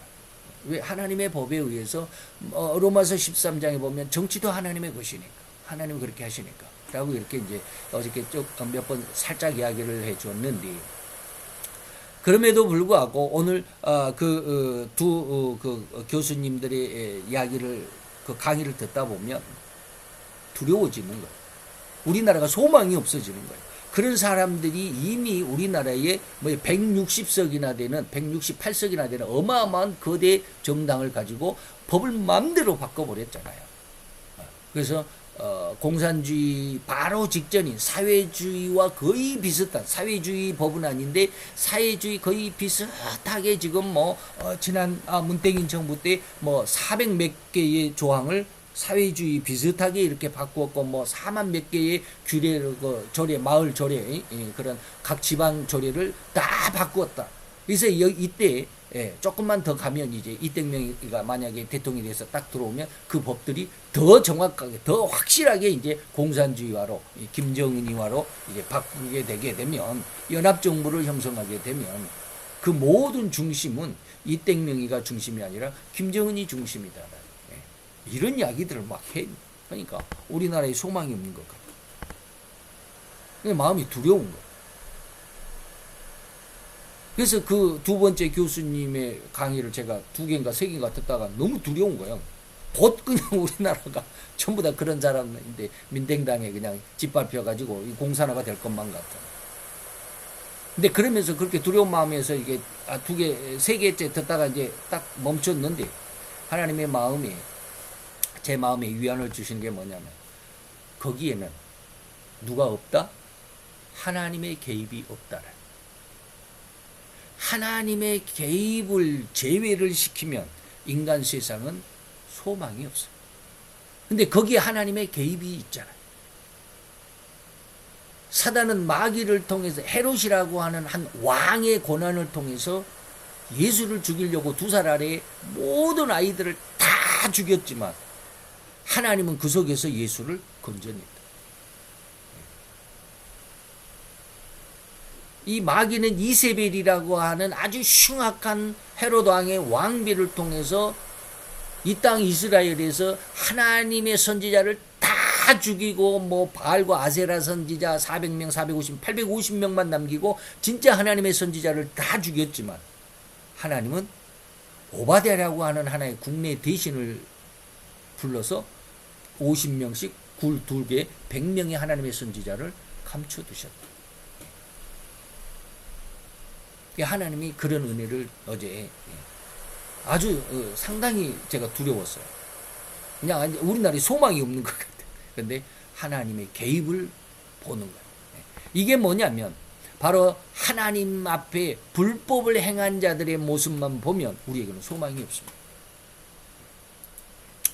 왜? 하나님의 법에 의해서 로마서 13장에 보면 정치도 하나님의 것이니까 하나님이 그렇게 하시니까 라고 이렇게 이제 어저께 몇 번 살짝 이야기를 해줬는데 그럼에도 불구하고 오늘 두 교수님들의 이야기를 그 강의를 듣다 보면 두려워지는 거예요. 우리나라가 소망이 없어지는 거예요. 그런 사람들이 이미 우리나라에 160석이나 되는 168석이나 되는 어마어마한 거대 정당을 가지고 법을 마음대로 바꿔버렸잖아요. 그래서 공산주의 바로 직전인 사회주의와 거의 비슷한 사회주의 법은 아닌데 사회주의 거의 비슷하게 지금 지난 문재인 정부 때 400 몇 개의 조항을 사회주의 비슷하게 이렇게 바꾸었고 4만 몇 개의 규례 조례 마을 조례 그런 각 지방 조례를 다 바꾸었다. 그래서 이때 조금만 더 가면 이제 이땡명이가 만약에 대통령이 돼서 딱 들어오면 그 법들이 더 정확하게 더 확실하게 이제 공산주의화로 김정은이화로 이제 바꾸게 되게 되면 연합정부를 형성하게 되면 그 모든 중심은 이땡명이가 중심이 아니라 김정은이 중심이다. 이런 이야기들을 막 하니까 우리나라에 소망이 없는 것 같아요. 마음이 두려운 거예요. 그래서 그 두 번째 교수님의 강의를 제가 2개인가 3개인가 듣다가 너무 두려운 거예요. 곧 그냥 우리나라가 전부 다 그런 사람인데 민댕당에 그냥 짓밟혀가지고 공산화가 될 것만 같아. 근데 그러면서 그렇게 두려운 마음에서 이게 3개째 듣다가 이제 딱 멈췄는데 하나님의 마음이 제 마음에 위안을 주시는 게 뭐냐면 거기에는 누가 없다? 하나님의 개입이 없다라. 하나님의 개입을 제외를 시키면 인간 세상은 소망이 없어요. 근데 거기에 하나님의 개입이 있잖아요. 사단은 마귀를 통해서 헤롯이라고 하는 한 왕의 권한을 통해서 예수를 죽이려고 2살 아래에 모든 아이들을 다 죽였지만 하나님은 그 속에서 예수를 건져냈다. 이 마귀는 이세벨이라고 하는 아주 흉악한 헤롯 왕의 왕비를 통해서 이 땅 이스라엘에서 하나님의 선지자를 다 죽이고 바알과 아세라 선지자 400명, 450, 850명만 남기고 진짜 하나님의 선지자를 다 죽였지만 하나님은 오바댜라고 하는 하나의 국내 대신을 불러서 50명씩 굴 2개 100명의 하나님의 선지자를 감춰두셨다. 하나님이 그런 은혜를 어제 아주 상당히 제가 두려웠어요. 그냥 우리나라에 소망이 없는 것 같아요. 그런데 하나님의 개입을 보는 거예요. 이게 뭐냐면 바로 하나님 앞에 불법을 행한 자들의 모습만 보면 우리에게는 소망이 없습니다.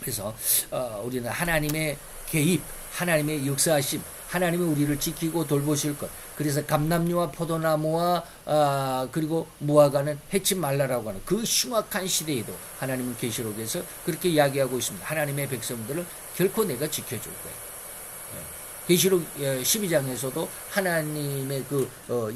그래서 우리는 하나님의 개입, 하나님의 역사하심, 하나님이 우리를 지키고 돌보실 것. 그래서 감람류와 포도나무와 그리고 무화과는 해치 말라라고 하는 그 흉악한 시대에도 하나님은 계시록에서 그렇게 이야기하고 있습니다. 하나님의 백성들을 결코 내가 지켜줄 거예요. 계시록 12장에서도 하나님의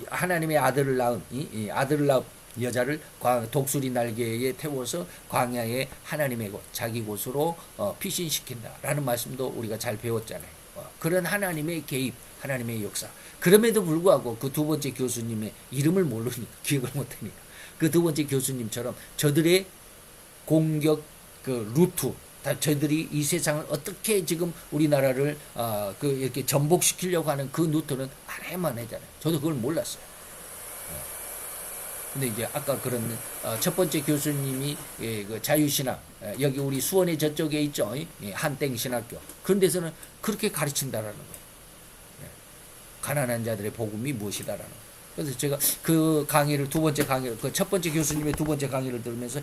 하나님의 아들을 낳은 아들을 낳은 여자를 독수리 날개에 태워서 광야에 하나님의 곳, 자기 곳으로 피신시킨다라는 말씀도 우리가 잘 배웠잖아요. 그런 하나님의 개입, 하나님의 역사. 그럼에도 불구하고 그 2번째 교수님의 이름을 모르니까, 기억을 못하니까 그 2번째 교수님처럼 저들의 공격 루트, 저들이 이 세상을 어떻게 지금 우리나라를 이렇게 전복시키려고 하는 그 루트는 알아야만 하잖아요. 저도 그걸 몰랐어요. 근데 이제 아까 그런 첫 번째 교수님이 그 자유신학, 여기 우리 수원의 저쪽에 있죠, 한땡 신학교, 그런 데서는 그렇게 가르친다라는 거예요. 가난한 자들의 복음이 무엇이다라는 거예요. 그래서 제가 그 강의를 그 첫 번째 교수님의 두 번째 강의를 들으면서,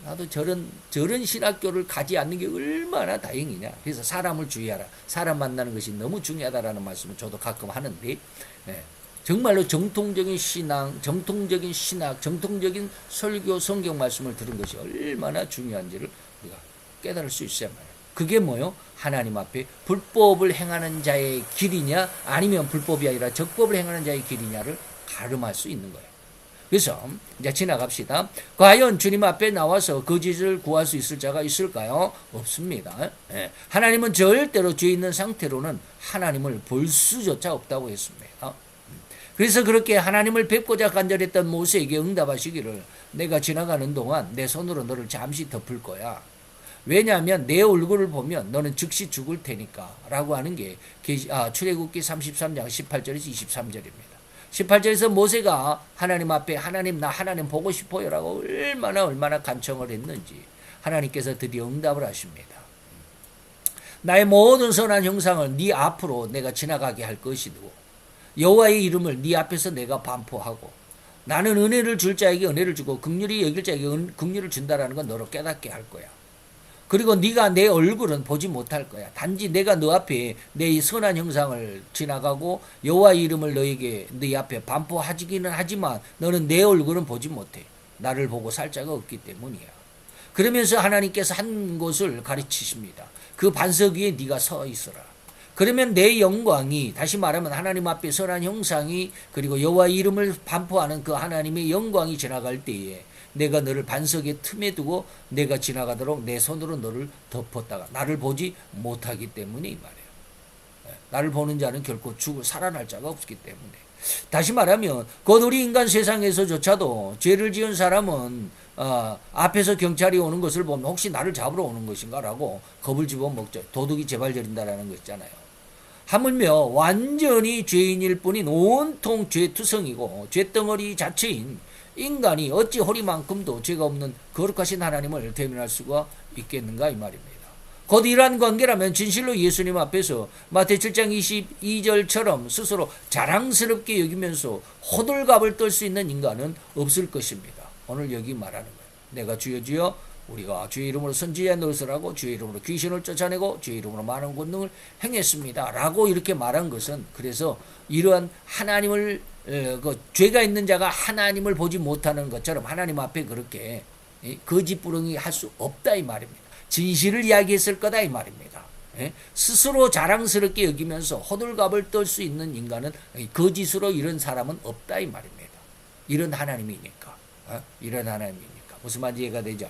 나도 저런 신학교를 가지 않는 게 얼마나 다행이냐. 그래서 사람을 주의하라. 사람 만나는 것이 너무 중요하다라는 말씀을 저도 가끔 하는데, 정말로 정통적인 신앙, 정통적인 설교, 성경 말씀을 들은 것이 얼마나 중요한지를 우리가 깨달을 수 있어야 말이에요. 그게 뭐요? 하나님 앞에 불법을 행하는 자의 길이냐, 아니면 불법이 아니라 적법을 행하는 자의 길이냐를 가름할 수 있는 거예요. 그래서 이제 지나갑시다. 과연 주님 앞에 나와서 거짓을 구할 수 있을 자가 있을까요? 없습니다. 하나님은 절대로 죄 있는 상태로는 하나님을 볼 수조차 없다고 했습니다. 그래서 그렇게 하나님을 뵙고자 간절했던 모세에게 응답하시기를, 내가 지나가는 동안 내 손으로 너를 잠시 덮을 거야. 왜냐하면 내 얼굴을 보면 너는 즉시 죽을 테니까 라고 하는 게 출애굽기 33장 18절에서 23절입니다. 18절에서 모세가 하나님 앞에 나 하나님 보고 싶어요 라고 얼마나 간청을 했는지 하나님께서 드디어 응답을 하십니다. 나의 모든 선한 형상을 네 앞으로 내가 지나가게 할 것이고, 여호와의 이름을 네 앞에서 내가 반포하고, 나는 은혜를 줄 자에게 은혜를 주고 긍휼히 여길 자에게 긍휼을 준다라는 건 너로 깨닫게 할 거야. 그리고 네가 내 얼굴은 보지 못할 거야. 단지 내가 너 앞에 내 선한 형상을 지나가고 여호와의 이름을 네 앞에 반포하기는 하지만 너는 내 얼굴은 보지 못해. 나를 보고 살 자가 없기 때문이야. 그러면서 하나님께서 한 곳을 가르치십니다. 그 반석 위에 네가 서 있어라. 그러면 내 영광이, 다시 말하면 하나님 앞에 선한 형상이, 그리고 여호와의 이름을 반포하는 그 하나님의 영광이 지나갈 때에 내가 너를 반석의 틈에 두고 내가 지나가도록 내 손으로 너를 덮었다가 나를 보지 못하기 때문에 이 말이에요. 나를 보는 자는 결코 살아날 자가 없기 때문에. 다시 말하면 곧 우리 인간 세상에서조차도 죄를 지은 사람은 앞에서 경찰이 오는 것을 보면 혹시 나를 잡으러 오는 것인가 라고 겁을 집어먹죠. 도둑이 제발 저린다라는 거 있잖아요. 하물며 완전히 죄인일 뿐인 온통 죄투성이고 죄덩어리 자체인 인간이 어찌 허리만큼도 죄가 없는 거룩하신 하나님을 대면할 수가 있겠는가 이 말입니다. 곧 이러한 관계라면 진실로 예수님 앞에서 마태 7장 22절처럼 스스로 자랑스럽게 여기면서 호들갑을 떨 수 있는 인간은 없을 것입니다. 오늘 여기 말하는 거예요. 내가 주여 주여 우리가 주의 이름으로 선지자 노릇을 하고 주의 이름으로 귀신을 쫓아내고 주의 이름으로 많은 권능을 행했습니다 라고 이렇게 말한 것은, 그래서 이러한 하나님을 죄가 있는 자가 하나님을 보지 못하는 것처럼 하나님 앞에 그렇게 거짓부렁이 할 수 없다 이 말입니다. 진실을 이야기했을 거다 이 말입니다. 스스로 자랑스럽게 여기면서 호들갑을 떨 수 있는 인간은, 거짓으로 이런 사람은 없다 이 말입니다. 이런 하나님이니까. 이런 하나님이니까. 무슨 말인지 이해가 되죠?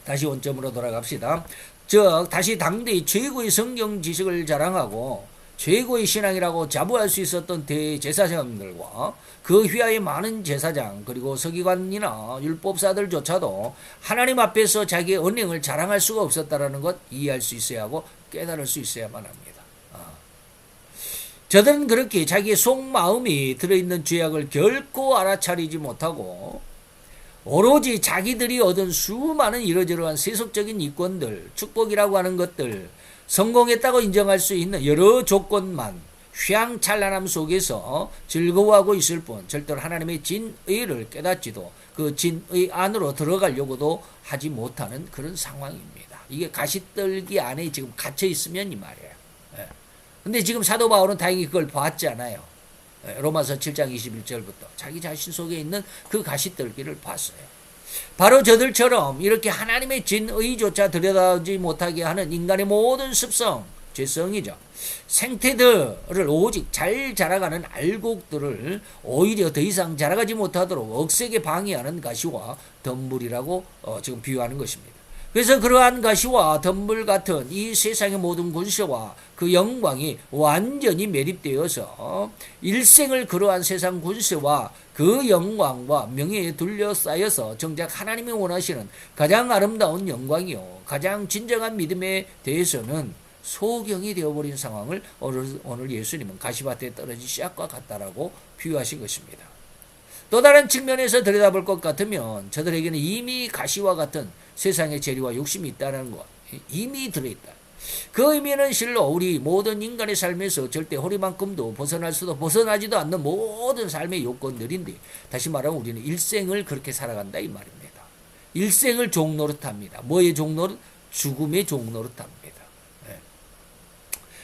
다시 원점으로 돌아갑시다. 즉 다시 당대의 최고의 성경 지식을 자랑하고 최고의 신앙이라고 자부할 수 있었던 대제사장들과 그 휘하의 많은 제사장, 그리고 서기관이나 율법사들조차도 하나님 앞에서 자기의 언행을 자랑할 수가 없었다는 것 이해할 수 있어야 하고 깨달을 수 있어야만 합니다. 저들은 그렇게 자기의 속마음이 들어있는 죄악을 결코 알아차리지 못하고 오로지 자기들이 얻은 수많은 이러저러한 세속적인 이권들, 축복이라고 하는 것들, 성공했다고 인정할 수 있는 여러 조건만 휘황찬란함 속에서 즐거워하고 있을 뿐 절대로 하나님의 진의를 깨닫지도 그 진의 안으로 들어가려고도 하지 못하는 그런 상황입니다. 이게 가시떨기 안에 지금 갇혀 있으면 이 말이에요. 근데 지금 사도 바울은 다행히 그걸 봤잖아요. 로마서 7장 21절부터 자기 자신 속에 있는 그 가시떨기를 봤어요. 바로 저들처럼 이렇게 하나님의 진의조차 들여다보지 못하게 하는 인간의 모든 습성, 죄성이죠. 생태들을 오직 잘 자라가는 알곡들을 오히려 더 이상 자라가지 못하도록 억세게 방해하는 가시와 덤불이라고 지금 비유하는 것입니다. 그래서 그러한 가시와 덤불 같은 이 세상의 모든 군세와 그 영광이 완전히 매립되어서 일생을 그러한 세상 군세와 그 영광과 명예에 둘러싸여서 정작 하나님이 원하시는 가장 아름다운 영광이요 가장 진정한 믿음에 대해서는 소경이 되어버린 상황을 오늘 예수님은 가시밭에 떨어진 씨앗과 같다라고 비유하신 것입니다. 또 다른 측면에서 들여다볼 것 같으면 저들에게는 이미 가시와 같은 세상의 재리와 욕심이 있다는 것, 이미 들어있다. 그 의미는 실로 우리 모든 인간의 삶에서 절대 허리만큼도 벗어나지도 않는 모든 삶의 요건들인데, 다시 말하면 우리는 일생을 그렇게 살아간다 이 말입니다. 일생을 종노릇합니다. 뭐의 종노릇? 죽음의 종노릇합니다.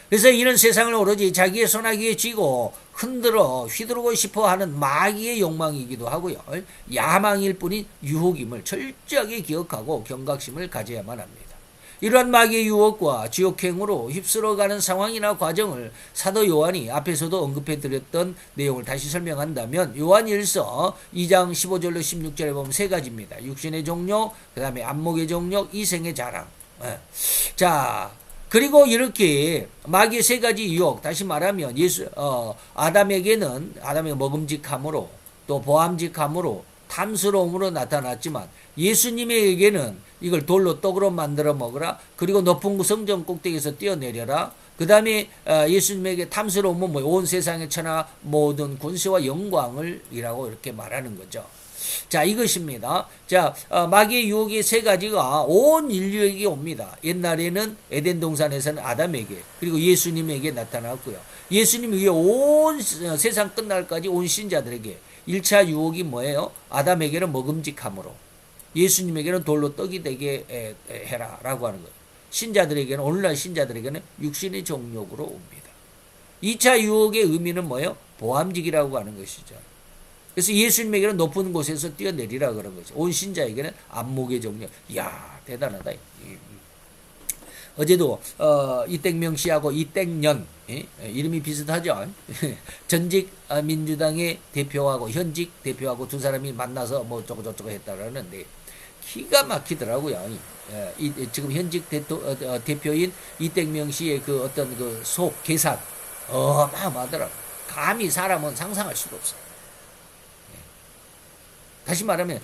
그래서 이는 세상을 오로지 자기의 손아귀에 쥐고 흔들어 휘두르고 싶어하는 마귀의 욕망이기도 하고요. 야망일 뿐인 유혹임을 철저하게 기억하고 경각심을 가져야만 합니다. 이러한 마귀의 유혹과 지옥행으로 휩쓸어가는 상황이나 과정을 사도 요한이 앞에서도 언급해드렸던 내용을 다시 설명한다면 요한일서 2장 15절로 16절에 보면 세 가지입니다. 육신의 종력, 그 다음에 안목의 종력, 이생의 자랑. 자, 그리고 이렇게 마귀의 세 가지 유혹, 다시 말하면 아담에게는 먹음직함으로 또 보암직함으로 탐스러움으로 나타났지만 예수님에게는 이걸 돌로 떡으로 만들어 먹으라. 그리고 높은 성전 꼭대기에서 뛰어내려라. 그 다음에 예수님에게 탐스러움은 온 세상의 천하 모든 군세와 영광을 이라고 이렇게 말하는 거죠. 자, 이것입니다. 자, 마귀의 유혹의 세 가지가 온 인류에게 옵니다. 옛날에는 에덴 동산에서는 아담에게, 그리고 예수님에게 나타났고요. 예수님 위에 온 세상 끝날까지 온 신자들에게 1차 유혹이 뭐예요? 아담에게는 먹음직함으로, 예수님에게는 돌로 떡이 되게 해라 라고 하는 거예요. 신자들에게는, 오늘날 신자들에게는 육신의 정욕으로 옵니다. 2차 유혹의 의미는 뭐예요? 보암직이라고 하는 것이죠. 그래서 예수님에게는 높은 곳에서 뛰어내리라 그런 거죠. 온 신자에게는 안목의 정력. 이야, 대단하다. 어제도 이땡명씨하고 이땡년, 이름이 비슷하죠. 전직 민주당의 대표하고 현직 대표하고 두 사람이 만나서 뭐 저거 했다라는데 기가 막히더라고요. 지금 현직 대표인 이땡명씨의 그 어떤 그 속 계산 어마어마하더라고요. 감히 사람은 상상할 수가 없어요. 다시 말하면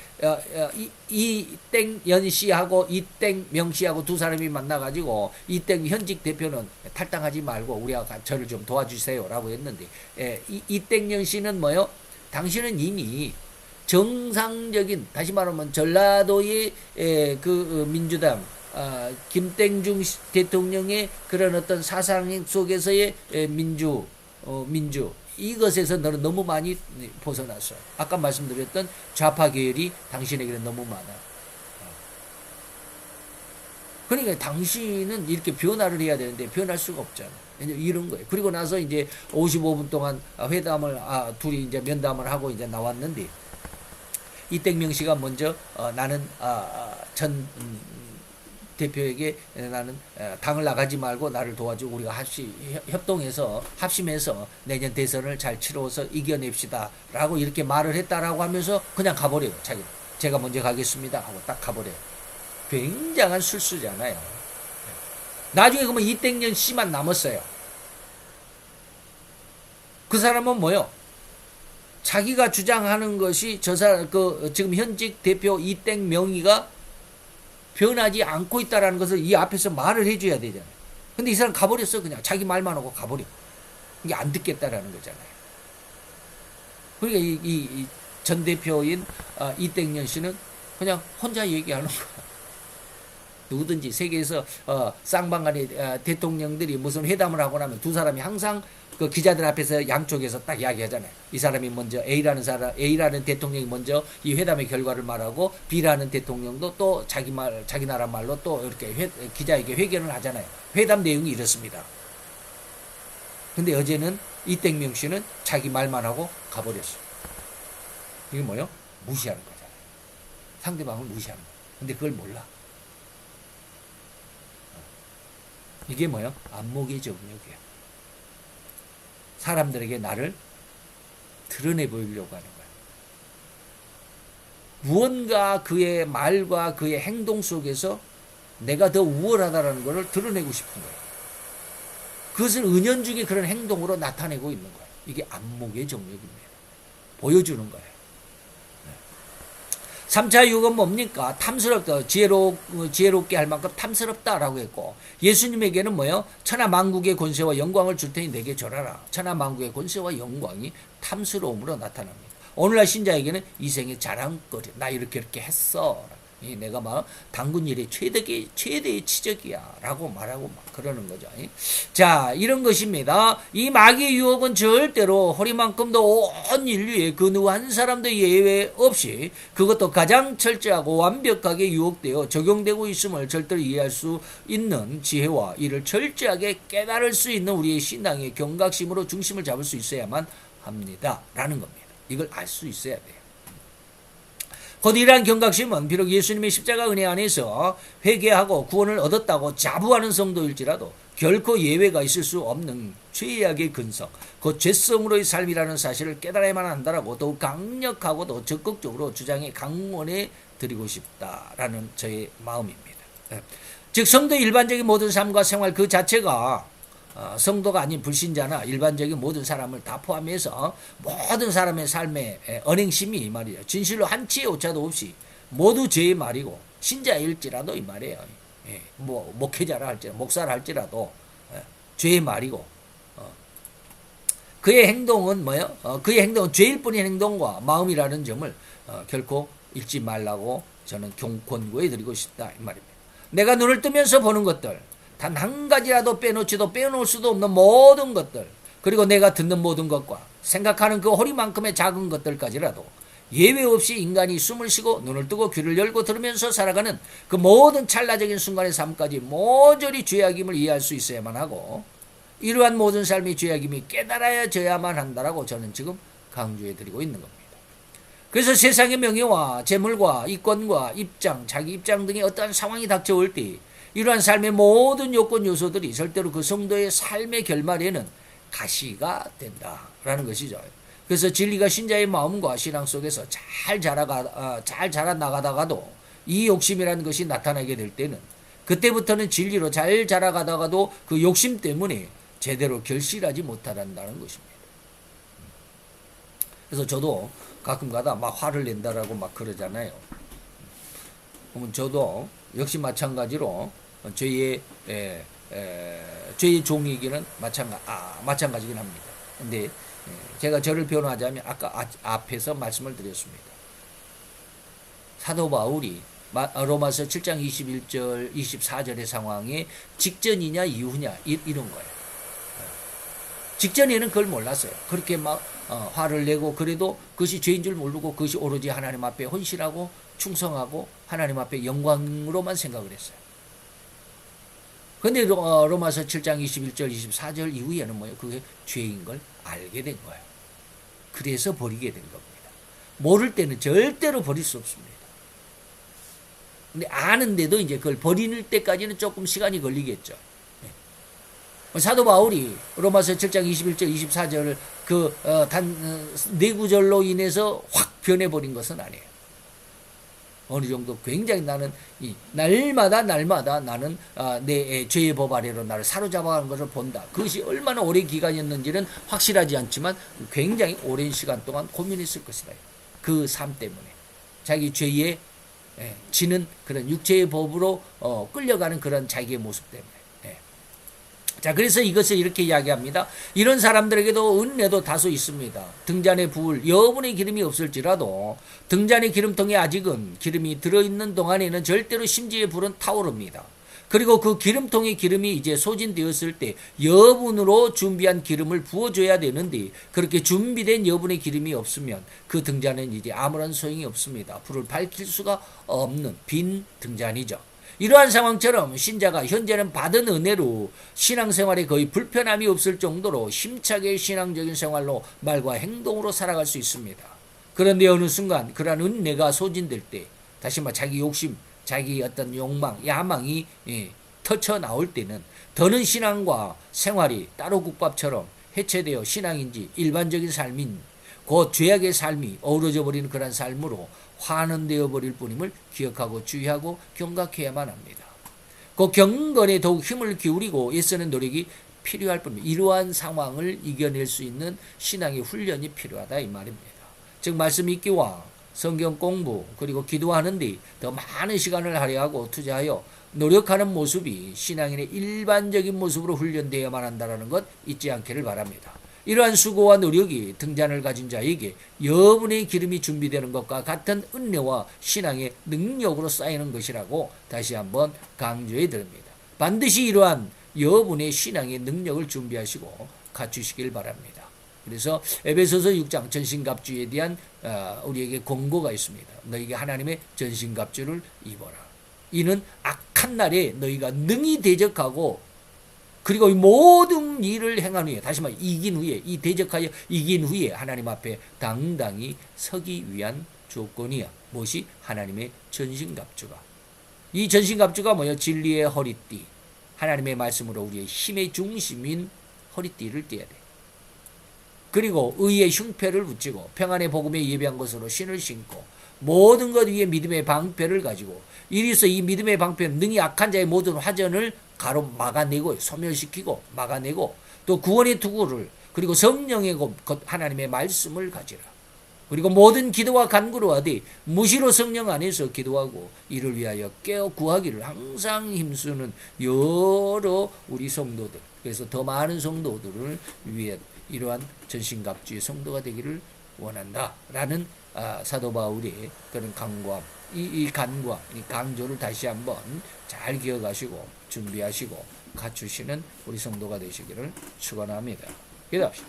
이땡연 씨하고 이땡명 씨하고 두 사람이 만나가지고 이땡 현직 대표는 탈당하지 말고 우리가 저를 좀 도와주세요라고 했는데, 이땡연 씨는 뭐요? 당신은 이미 정상적인, 다시 말하면 전라도의 그 민주당 김땡중 대통령의 그런 어떤 사상 속에서의 민주 이것에서 너는 너무 많이 벗어났어. 아까 말씀드렸던 좌파 계열이 당신에게는 너무 많아. 그러니까 당신은 이렇게 변화를 해야 되는데 변할 수가 없잖아. 이런 거예요. 그리고 나서 이제 55분 동안 회담을 둘이 이제 면담을 하고 이제 나왔는데, 이땡명 씨가 먼저 나는 전 대표에게 나는 당을 나가지 말고 나를 도와주고 우리가 합심해서 내년 대선을 잘 치러서 이겨냅시다 라고 이렇게 말을 했다라고 하면서 그냥 가버려요. 제가 먼저 가겠습니다 하고 딱 가버려요. 굉장한 술수잖아요. 나중에 그러면 이땡년 씨만 남았어요. 그 사람은 뭐요? 자기가 주장하는 것이 지금 현직 대표 이땡명이가 변하지 않고 있다라는 것을 이 앞에서 말을 해줘야 되잖아요. 근데 이 사람 가버렸어. 그냥 자기 말만 하고 가버려. 이게 안 듣겠다라는 거잖아요. 그러니까 이 전 대표인 이땡년 씨는 그냥 혼자 얘기하는 거야. 누구든지 세계에서 쌍방간의 대통령들이 무슨 회담을 하고 나면 두 사람이 항상 그 기자들 앞에서 양쪽에서 딱 이야기하잖아요. 이 사람이 먼저 A라는 대통령이 먼저 이 회담의 결과를 말하고 B라는 대통령도 또 자기 나라 말로 또 이렇게 기자에게 회견을 하잖아요. 회담 내용이 이렇습니다. 근데 어제는 이땡명 씨는 자기 말만 하고 가버렸어요. 이게 뭐요? 무시하는 거잖아요. 상대방을 무시하는 거예요. 근데 그걸 몰라. 이게 뭐요? 안목의 정력이에요. 사람들에게 나를 드러내 보이려고 하는 거예요. 무언가 그의 말과 그의 행동 속에서 내가 더 우월하다라는 것을 드러내고 싶은 거예요. 그것을 은연중에 그런 행동으로 나타내고 있는 거예요. 이게 안목의 정력입니다. 보여주는 거예요. 3차 유혹은 뭡니까? 탐스럽다. 지혜롭게 할 만큼 탐스럽다라고 했고, 예수님에게는 뭐예요? 천하만국의 권세와 영광을 줄 테니 내게 절하라. 천하만국의 권세와 영광이 탐스러움으로 나타납니다. 오늘날 신자에게는 이 생의 자랑거리. 나 이렇게 했어. 내가 막 당군 일의 최대의 치적이야 라고 말하고 막 그러는 거죠. 자, 이런 것입니다. 이 마귀의 유혹은 절대로 허리만큼도 온 인류의 그 누구 한 사람도 예외 없이 그것도 가장 철저하고 완벽하게 유혹되어 적용되고 있음을 절대로 이해할 수 있는 지혜와 이를 철저하게 깨달을 수 있는 우리의 신앙의 경각심으로 중심을 잡을 수 있어야만 합니다 라는 겁니다. 이걸 알 수 있어야 돼요. 곧 이러한 경각심은 비록 예수님의 십자가 은혜 안에서 회개하고 구원을 얻었다고 자부하는 성도일지라도 결코 예외가 있을 수 없는 죄악의 근성, 그 죄성으로의 삶이라는 사실을 깨달아야만 한다라고 더욱 강력하고도 적극적으로 주장해 강원해 드리고 싶다라는 저의 마음입니다. 즉 성도의 일반적인 모든 삶과 생활 그 자체가 성도가 아닌 불신자나 일반적인 모든 사람을 다 포함해서 모든 사람의 삶의 언행심이 말이에요. 진실로 한치의 오차도 없이 모두 죄의 말이고 신자일지라도 이 말이에요. 뭐 목회자라 할지라도 목사라 할지라도 죄의 말이고 그의 행동은 뭐예요? 그의 행동은 죄일 뿐인 행동과 마음이라는 점을 결코 잊지 말라고 저는 권고해 드리고 싶다 이 말입니다. 내가 눈을 뜨면서 보는 것들 단 한 가지라도 빼놓을 수도 없는 모든 것들 그리고 내가 듣는 모든 것과 생각하는 그 허리만큼의 작은 것들까지라도 예외 없이 인간이 숨을 쉬고 눈을 뜨고 귀를 열고 들으면서 살아가는 그 모든 찰나적인 순간의 삶까지 모조리 죄악임을 이해할 수 있어야만 하고 이러한 모든 삶이 죄악임이 깨달아져야만 한다라고 저는 지금 강조해드리고 있는 겁니다. 그래서 세상의 명예와 재물과 이권과 입장, 자기 입장 등의 어떠한 상황이 닥쳐올 때 이러한 삶의 모든 요건 요소들이 절대로 그 성도의 삶의 결말에는 가시가 된다라는 것이죠. 그래서 진리가 신자의 마음과 신앙 속에서 잘 자라 나가다가도 이 욕심이라는 것이 나타나게 될 때는 그때부터는 진리로 잘 자라가다가도 그 욕심 때문에 제대로 결실하지 못한다는 것입니다. 그래서 저도 가끔가다 막 화를 낸다라고 막 그러잖아요. 그러면 저도 역시 마찬가지로 죄의 종이기는 마찬가지긴 합니다. 근데 제가 저를 변호하자면 아까 앞에서 말씀을 드렸습니다. 사도 바울이 로마서 7장 21절 24절의 상황에 직전이냐 이후냐 이런 거예요. 직전에는 그걸 몰랐어요. 그렇게 막 화를 내고 그래도 그것이 죄인 줄 모르고 그것이 오로지 하나님 앞에 헌신하고 충성하고 하나님 앞에 영광으로만 생각을 했어요. 그런데 로마서 7장 21절 24절 이후에는 뭐예요? 그게 죄인 걸 알게 된 거예요. 그래서 버리게 된 겁니다. 모를 때는 절대로 버릴 수 없습니다. 근데 아는데도 이제 그걸 버릴 때까지는 조금 시간이 걸리겠죠. 사도 바울이 로마서 7장 21절 24절을 단 네 구절로 인해서 확 변해버린 것은 아니에요. 어느 정도 굉장히 나는 날마다 나는 내 죄의 법 아래로 나를 사로잡아가는 것을 본다. 그것이 얼마나 오랜 기간이었는지는 확실하지 않지만 굉장히 오랜 시간 동안 고민했을 것이다. 그 삶 때문에 자기 죄에 지는 그런 육체의 법으로 끌려가는 그런 자기의 모습 때문에. 자, 그래서 이것을 이렇게 이야기합니다. 이런 사람들에게도 은혜도 다소 있습니다. 등잔에 부을 여분의 기름이 없을지라도 등잔의 기름통에 아직은 기름이 들어있는 동안에는 절대로 심지의 불은 타오릅니다. 그리고 그 기름통의 기름이 이제 소진되었을 때 여분으로 준비한 기름을 부어줘야 되는데 그렇게 준비된 여분의 기름이 없으면 그 등잔은 이제 아무런 소용이 없습니다. 불을 밝힐 수가 없는 빈 등잔이죠. 이러한 상황처럼 신자가 현재는 받은 은혜로 신앙생활에 거의 불편함이 없을 정도로 힘차게 신앙적인 생활로 말과 행동으로 살아갈 수 있습니다. 그런데 어느 순간 그러한 은혜가 소진될 때 다시 말해 자기 욕심, 자기 어떤 욕망, 야망이 터쳐 나올 때는 더는 신앙과 생활이 따로 국밥처럼 해체되어 신앙인지 일반적인 삶인 곧 죄악의 삶이 어우러져 버리는 그런 삶으로 환원되어 버릴 뿐임을 기억하고 주의하고 경각해야만 합니다. 그 경건에 더욱 힘을 기울이고 애쓰는 노력이 필요할 뿐입니다. 이러한 상황을 이겨낼 수 있는 신앙의 훈련이 필요하다 이 말입니다. 즉 말씀 읽기와 성경 공부 그리고 기도하는 데 더 많은 시간을 할애하고 투자하여 노력하는 모습이 신앙인의 일반적인 모습으로 훈련되어야만 한다는 것 잊지 않기를 바랍니다. 이러한 수고와 노력이 등잔을 가진 자에게 여분의 기름이 준비되는 것과 같은 은혜와 신앙의 능력으로 쌓이는 것이라고 다시 한번 강조해 드립니다. 반드시 이러한 여분의 신앙의 능력을 준비하시고 갖추시길 바랍니다. 그래서 에베소서 6장 전신갑주에 대한 우리에게 권고가 있습니다. 너희에게 하나님의 전신갑주를 입어라. 이는 악한 날에 너희가 능히 대적하고 그리고 모든 일을 행한 후에 다시 말해 이긴 후에 이 대적하여 이긴 후에 하나님 앞에 당당히 서기 위한 조건이야. 무엇이? 하나님의 전신갑주가. 이 전신갑주가 뭐예요? 진리의 허리띠. 하나님의 말씀으로 우리의 힘의 중심인 허리띠를 띠어야 돼. 그리고 의의 흉패를 붙이고 평안의 복음에 예배한 것으로 신을 신고 모든 것 위에 믿음의 방패를 가지고 이리서 이 믿음의 방패는 능히 악한 자의 모든 화전을 가로 막아내고 소멸시키고 막아내고 또 구원의 투구를 그리고 성령의 것 하나님의 말씀을 가지라. 그리고 모든 기도와 간구로 하되 무시로 성령 안에서 기도하고 이를 위하여 깨어 구하기를 항상 힘쓰는 여러 우리 성도들, 그래서 더 많은 성도들을 위해 이러한 전신갑주의 성도가 되기를 원한다라는 사도 바울의 그런 강구함, 이 간구함, 이 강조를 다시 한번 잘 기억하시고 준비하시고 갖추시는 우리 성도가 되시기를 축원합니다. 기도합시다.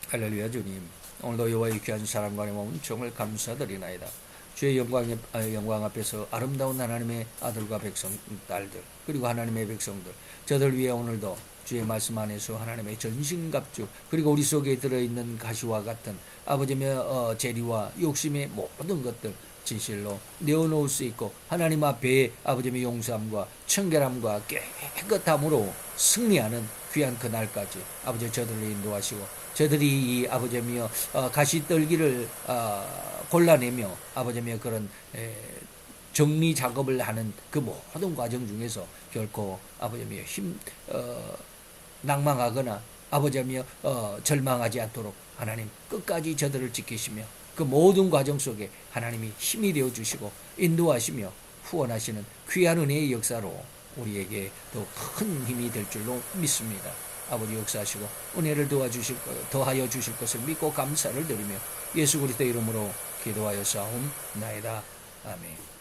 할렐루야. 주님, 오늘도 여호와의 귀한 사랑과의 몸 정말 감사드리나이다. 주의 영광 앞에서 아름다운 하나님의 아들과 백성 딸들 그리고 하나님의 백성들 저들 위해 오늘도 주의 말씀 안에서 하나님의 전신갑주 그리고 우리 속에 들어있는 가시와 같은 아버지의 재리와 욕심의 모든 것들 진실로 내어놓을 수 있고 하나님 앞에 아버지의 용서함과 청결함과 깨끗함으로 승리하는 귀한 그날까지 아버지 저들을 인도하시고 저들이 이 아버지며 가시떨기를 골라내며 아버지며 그런 정리 작업을 하는 그 모든 과정 중에서 결코 아버지며 낭망하거나 아버지며 절망하지 않도록 하나님 끝까지 저들을 지키시며 그 모든 과정 속에 하나님이 힘이 되어 주시고 인도하시며 후원하시는 귀한 은혜의 역사로 우리에게 더 큰 힘이 될 줄로 믿습니다. 아버지 역사하시고 은혜를 더하여 주실 것을 믿고 감사를 드리며 예수 그리스도 이름으로 기도하여 싸움나이다. 아멘.